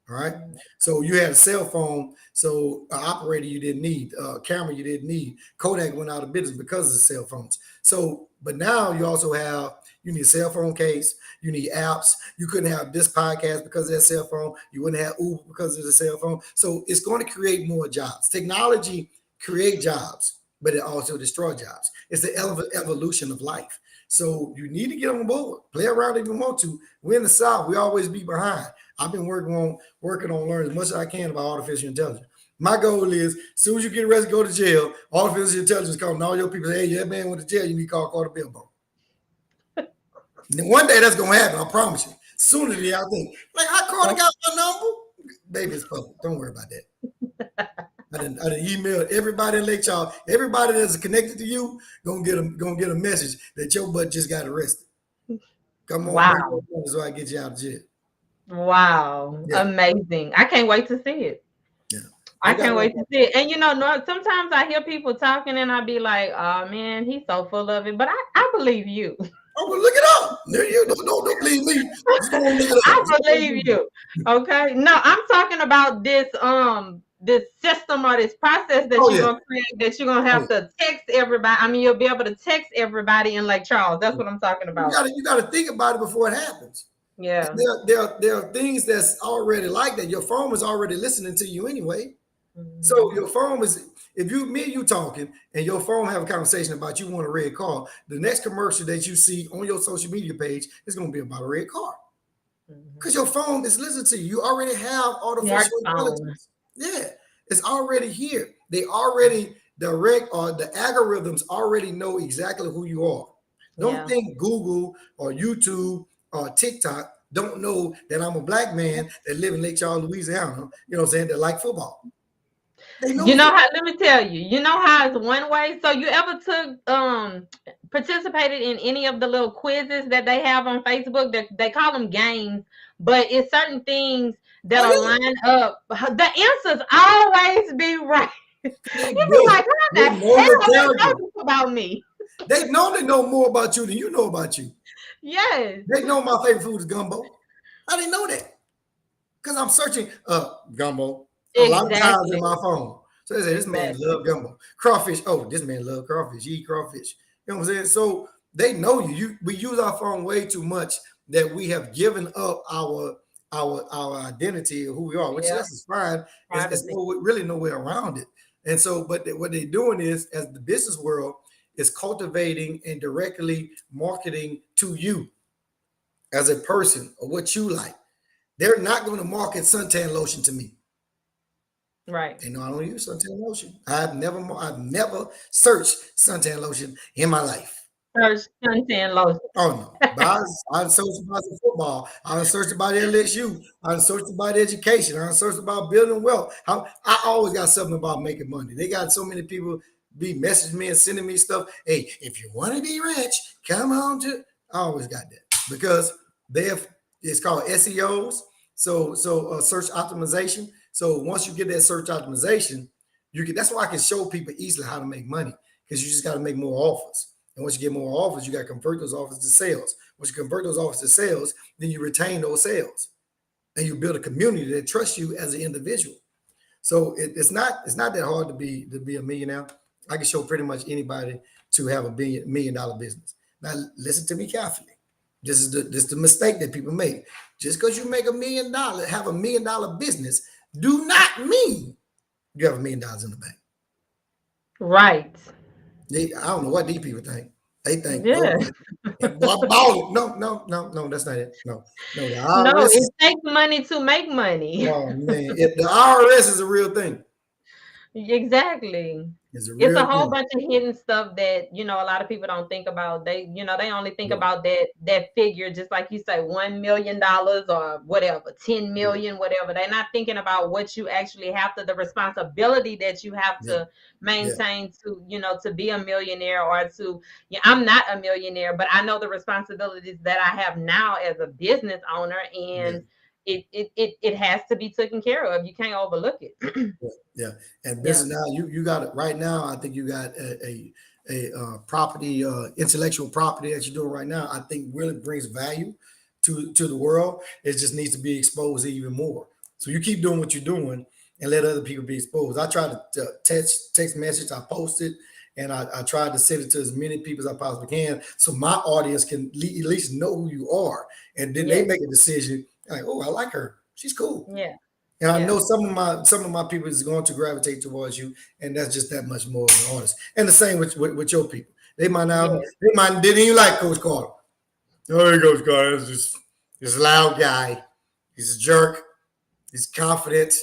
All right. So you had a cell phone. So an operator you didn't need, a camera you didn't need. Kodak went out of business because of the cell phones. So, but now you also have You need a cell phone case. You need apps. You couldn't have this podcast because of that cell phone. You wouldn't have Uber because of the cell phone. So it's going to create more jobs. Technology create jobs, but it also destroy jobs. It's the evolution of life. So you need to get on board. Play around if you want to. We're in the South. We always be behind. I've been working on learning as much as I can about artificial intelligence. My goal is, as soon as you get arrested, go to jail, artificial intelligence calling all your people, hey, that man went to jail, you need to call Carter Billbone. And then one day that's going to happen, I promise you. Sooner than I think. Like, how Carter got my number? Baby, it's public. Don't worry about that. I didn't email everybody in Lake Charles. Everybody that's connected to you gonna get a message that your butt just got arrested. Come on, Wow. so I get you out of jail. Wow. Yeah, Amazing. I can't wait to see it. yeah. I I got can't one. wait to see it. And no, sometimes I hear people talking and I be like, oh man, he's so full of it. But I believe you. Oh, well, look it up. There you don't believe me. Just go and look it up. I believe you. Okay. No, I'm talking about this system or this process that Oh you're yeah. gonna create that you're gonna Oh have yeah. to text everybody. I mean, you'll be able to text everybody in Lake Charles. That's what I'm talking You about. gotta you gotta think about it before it happens. And Yeah. there are things that's already like that. Your phone is already listening to you anyway. So Mhm. your phone is, if me and you talking and your phone have a conversation about you want a red car, the next commercial that you see on your social media page is going to be about a red car. Because Mhm. your phone is listening to you. You already have artificial Smartphone. intelligence. Yeah, it's already here. They already direct, or the algorithms already know exactly who you are. Don't Yeah. think Google or YouTube or TikTok don't know that I'm a black man that live in Lake Charles, Louisiana, you know what I'm saying, that like football. They know You know that. how, let me tell you, you know how it's one way. So you ever took participated in any of the little quizzes that they have on Facebook? They call them games, but it's certain things Oh that'll yeah. line up. The answers always be right. They, You be like, how they the know your hell they know character. this about me? They know more about you than you know about you. Yes, They know my favorite food is gumbo. How they know that? Because I'm searching gumbo a lot of times in exactly. my phone. So they say this man Exactly. love gumbo. Crawfish. Oh, this man love crawfish. He eat crawfish. You know what I'm saying? So they know you. We use our phone way too much that we have given up our identity of who we are, which Yeah, that's fine. It's privacy. no, really no way around it. And so, but what they're doing is, as the business world is cultivating and directly marketing to you as a person or what you like. They're not going to market suntan lotion to me. Right. They know I don't use suntan lotion. I've never searched suntan lotion in my life. Search content lotion. Oh no. But I searched about some football. I searched about LSU. I searched about education. I searched about building wealth. I always got something about making money. They got so many people be messaging me and sending me stuff. Hey, if you want to be rich, come on to. I always got that because they have. It's called SEOs. So search optimization. So once you get that search optimization, you can. That's why I can show people easily how to make money because you just got to make more offers. And once you get more offers, you got to convert those offers to sales. Once you convert those offers to sales, then you retain those sales, and you build a community that trusts you as an individual. So it's not that hard to be a millionaire. I can show pretty much anybody to have a $1 million business. Now listen to me carefully. This is the mistake that people make. Just because you make $1 million, have $1 million business, do not mean you have $1 million in the bank. Right. I don't know what these people think. They think, oh, Yeah. ball it. No, no, no, no, that's not it. No, no, the No, IRS it is, takes money to make money. oh man, the IRS is a real thing. Exactly. It's a It's real a whole thing. bunch of hidden stuff that, a lot of people don't think about. They only think Yeah, about that figure, just like you say, $1 million or whatever, 10 yeah, million, whatever. They're not thinking about what you actually have to, the responsibility that you have yeah, to yeah, maintain to be a millionaire or to, yeah, I'm not a millionaire, but I know the responsibilities that I have now as a business owner, yeah. and it has to be taken care of. You can't overlook it. Yeah, yeah. And Yeah. business now, you got it right now. I think you got property, intellectual property that you're doing right now. I think really brings value to the world. It just needs to be exposed even more. So you keep doing what you're doing and let other people be exposed. I try to text message. I post it, and I tried to send it to as many people as I possibly can, so my audience can at least know who you are, and then they Yes. make a decision like, oh, I like her, she's cool. Yeah. And I know Yeah. some of my people is going to gravitate towards you, and that's just that much more of an honest. And the same with your people. Yes. They might didn't even like Coach Carter. Oh, he Coach Carter is just this loud guy. He's a jerk. He's confident.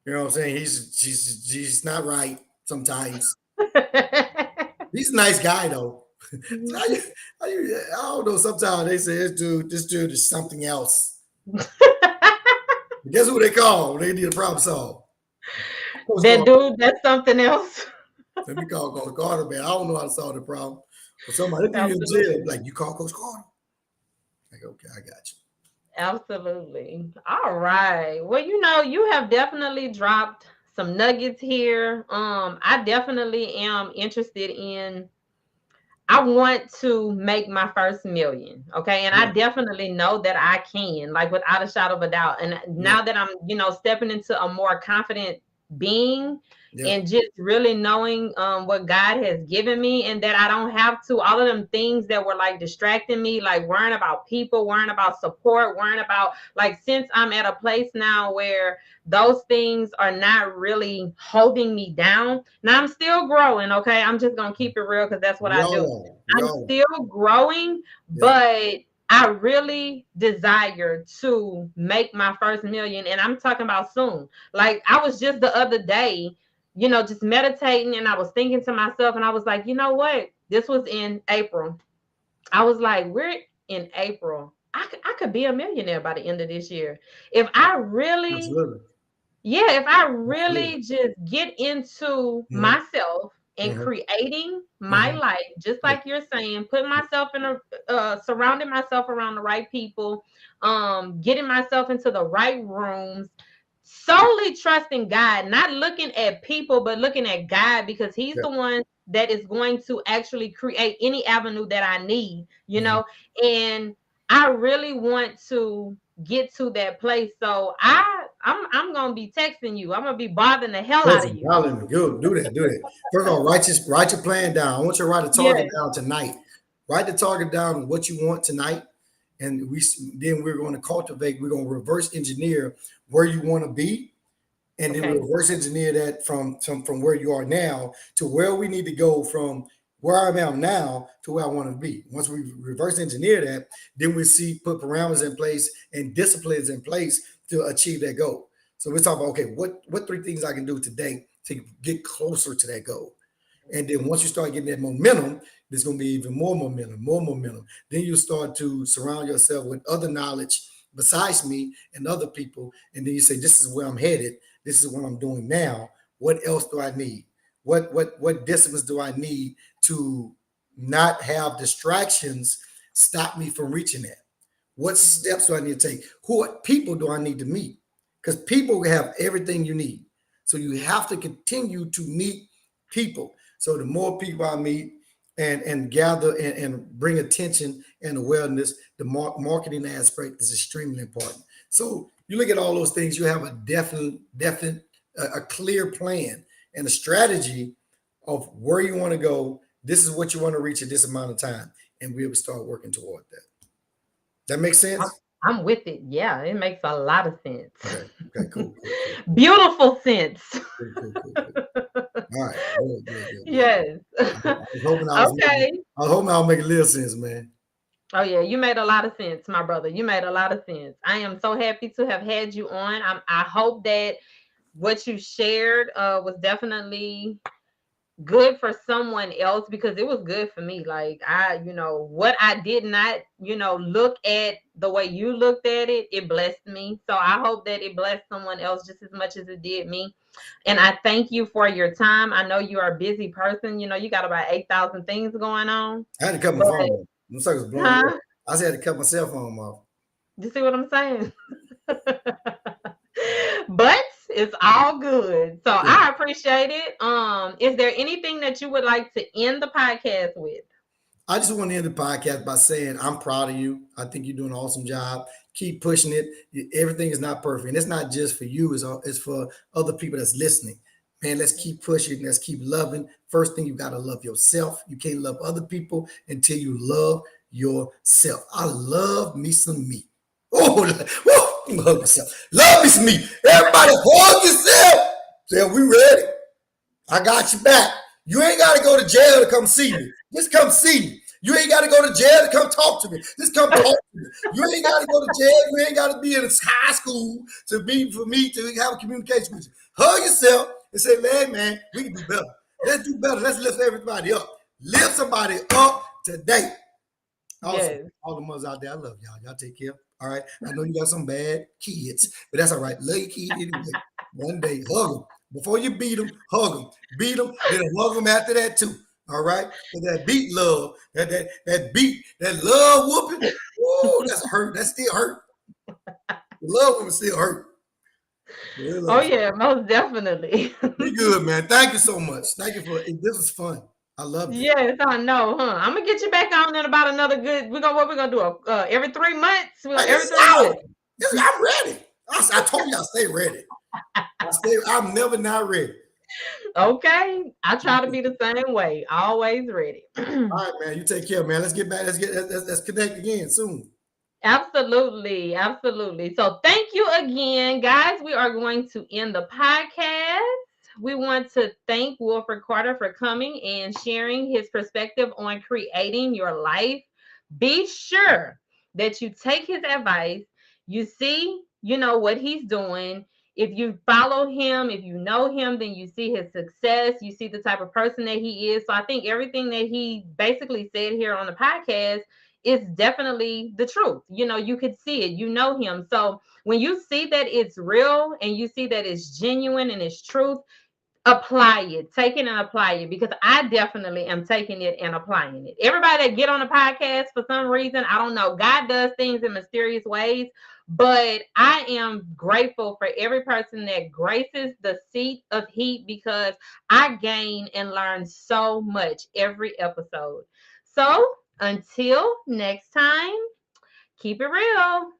You know what I'm saying? He's not right sometimes. He's a nice guy though. So I don't know. Sometimes they say this dude is something else. But guess who they call when they need a problem solved? Coach That Carter. dude, that's something else. Let me call Coach Carter, man. I don't know how to solve the problem. But somebody threw you in jail. Absolutely. Like, you call Coach Carter? Like, okay, I got you. Absolutely. All right. Well, you have definitely dropped some nuggets here. I definitely am interested in I want to make my first million. Okay. And I Yeah, definitely know that I can, like without a shadow of a doubt. And yeah, now that I'm, stepping into a more confident being yeah. and just really knowing what God has given me, and that I don't have to, all of them things that were like distracting me, like worrying about people, worrying about support, worrying about, like, since I'm at a place now where those things are not really holding me down. Now I'm still growing, okay? I'm just gonna keep it real because that's what We I all do. are. We I'm all are. still growing, Yeah, but I really desire to make my first million, and I'm talking about soon. Like, I was just the other day, just meditating, and I was thinking to myself, and I was like, you know what? This was in April. I was like, we're in April. I could be a millionaire by the end of this year. If I really absolutely. Yeah, if I Absolutely. really just get into Mm-hmm, myself and mm-hmm, creating my mm-hmm. life, just Yeah, like you're saying, putting myself in surrounding myself around the right people, getting myself into the right rooms, solely trusting God, not looking at people, but looking at God, because He's yeah. the one that is going to actually create any avenue that I need, Mm-hmm. and I really want to get to that place. So I'm gonna be texting you. I'm gonna be bothering the hell out of Listen, you. darling, good. Do that. Do that. First of all, write your plan down. I want you to write a target Yes. down tonight. Write the target down of what you want tonight, and then we're going to cultivate. We're going to reverse engineer where you want to be, and then Okay. reverse engineer that from where you are now to where we need to go from where I am now to where I want to be. Once we reverse engineer that, then we see put parameters in place and disciplines in place to achieve that goal. So we're talking about, okay, what three things I can do today to get closer to that goal. And then once you start getting that momentum, there's going to be even more momentum, more momentum. Then you start to surround yourself with other knowledge besides me and other people. And then you say, this is where I'm headed. This is what I'm doing now. What else do I need? What disciplines do I need to not have distractions stop me from reaching that? What steps do I need to take? What people do I need to meet? Because people have everything you need. So you have to continue to meet people. So the more people I meet and gather and bring attention and awareness, the marketing aspect is extremely important. So you look at all those things, you have a definite, a clear plan and a strategy of where you want to go. This is what you want to reach at this amount of time, and we'll start working toward that. That makes I'm, sense? I'm with it. Yeah, it makes a lot of sense. Okay. Okay. Cool. Cool. Cool. Beautiful sense. Cool. Cool. Cool. Cool. All right. Good. Good. Good. Good. Yes. I was hoping I was making. Okay. I was hoping I was making a little sense, man. Oh yeah, you made a lot of sense, my brother. You made a lot of sense. I am so happy to have had you on. I hope that what you shared was definitely good for someone else, because it was good for me. Like, what I did not, look at the way you looked at it, it blessed me. So I hope that it blessed someone else just as much as it did me. And I thank you for your time. I know you are a busy person. You got about 8,000 things going on. I had to cut my But, phone off. Them suckers blowing me up. huh? I just had to cut my cell phone off. You see what I'm saying? But it's all good. So Yeah. I appreciate it. Is there anything that you would like to end the podcast with? I just want to end the podcast by saying I'm proud of you. I think you're doing an awesome job. Keep pushing it. Everything is not perfect, and it's not just for you. It's for other people that's listening. Man, let's keep pushing. Let's keep loving. First thing, you got to love yourself. You can't love other people until you love yourself. I love me some me. Oh, love yourself. Love me some me. Everybody hug yourself. Say, we ready? I got you back. You ain't got to go to jail to come see me. Just come see me. You ain't got to go to jail to come talk to me. Just come talk to me. You ain't got to go to jail. You ain't got to be in high school to be for me to have a communication with you. Hug yourself and say, man, we can do better. Let's do better. Let's lift everybody up. Lift somebody up today. Also, Yes. all the mothers out there, I love y'all. Y'all take care. All right. I know you got some bad kids, but that's all right. Love your kid anyway. One day, hug them. Before you beat them, hug them. Beat them, then hug them after that too. All right. But that beat love, that beat, that love whooping, ooh, that's hurt. That still hurt. The love whooping still hurt. Oh yeah, most definitely. Be good, man. Thank you so much. Thank you for this was fun. I loved it. Yes, I know, huh? I'm gonna get you back on in about another good. What we're gonna do? Every 3 months. Every 3 months. I'm ready. I told you I stay ready. I'm never not ready. Okay, I try to be the same way. Always ready. All right, man. You take care, man. Let's get back. Let's connect again soon. Absolutely, absolutely. So thank you again, guys. We are going to end the podcast. We want to thank Wilford Carter for coming and sharing his perspective on creating your life. Be sure that you take his advice. You see, what he's doing. If you follow him, if you know him, then you see his success. You see the type of person that he is. So I think everything that he basically said here on the podcast is definitely the truth. You could see it, him. So when you see that it's real and you see that it's genuine and it's truth, apply it, take it and apply it, because I definitely am taking it and applying it. Everybody that get on the podcast, for some reason, I don't know, God does things in mysterious ways, but I am grateful for every person that graces the seat of heat, because I gain and learn so much every episode. So until next time, keep it real.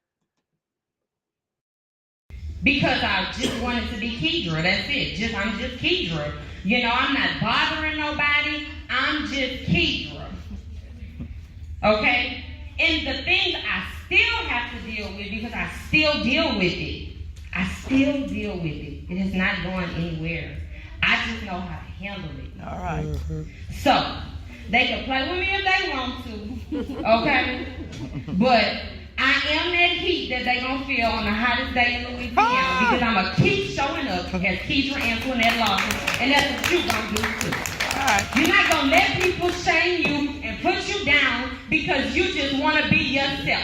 Because I just wanted to be Kedra. That's it. I'm just Kedra. I'm not bothering nobody. I'm just Kedra. Okay? And the things I still have to deal with, because I still deal with it. I still deal with it. It is not going anywhere. I just know how to handle it. All right. Mm-hmm. So, they can play with me if they want to. Okay? But I am that heat that they gonna feel on the hottest day in Louisiana, because I'm gonna keep showing up as Kedra Antoinette Lawson, and that's what you gonna do too. Right. You're not gonna let people shame you and put you down because you just wanna be yourself.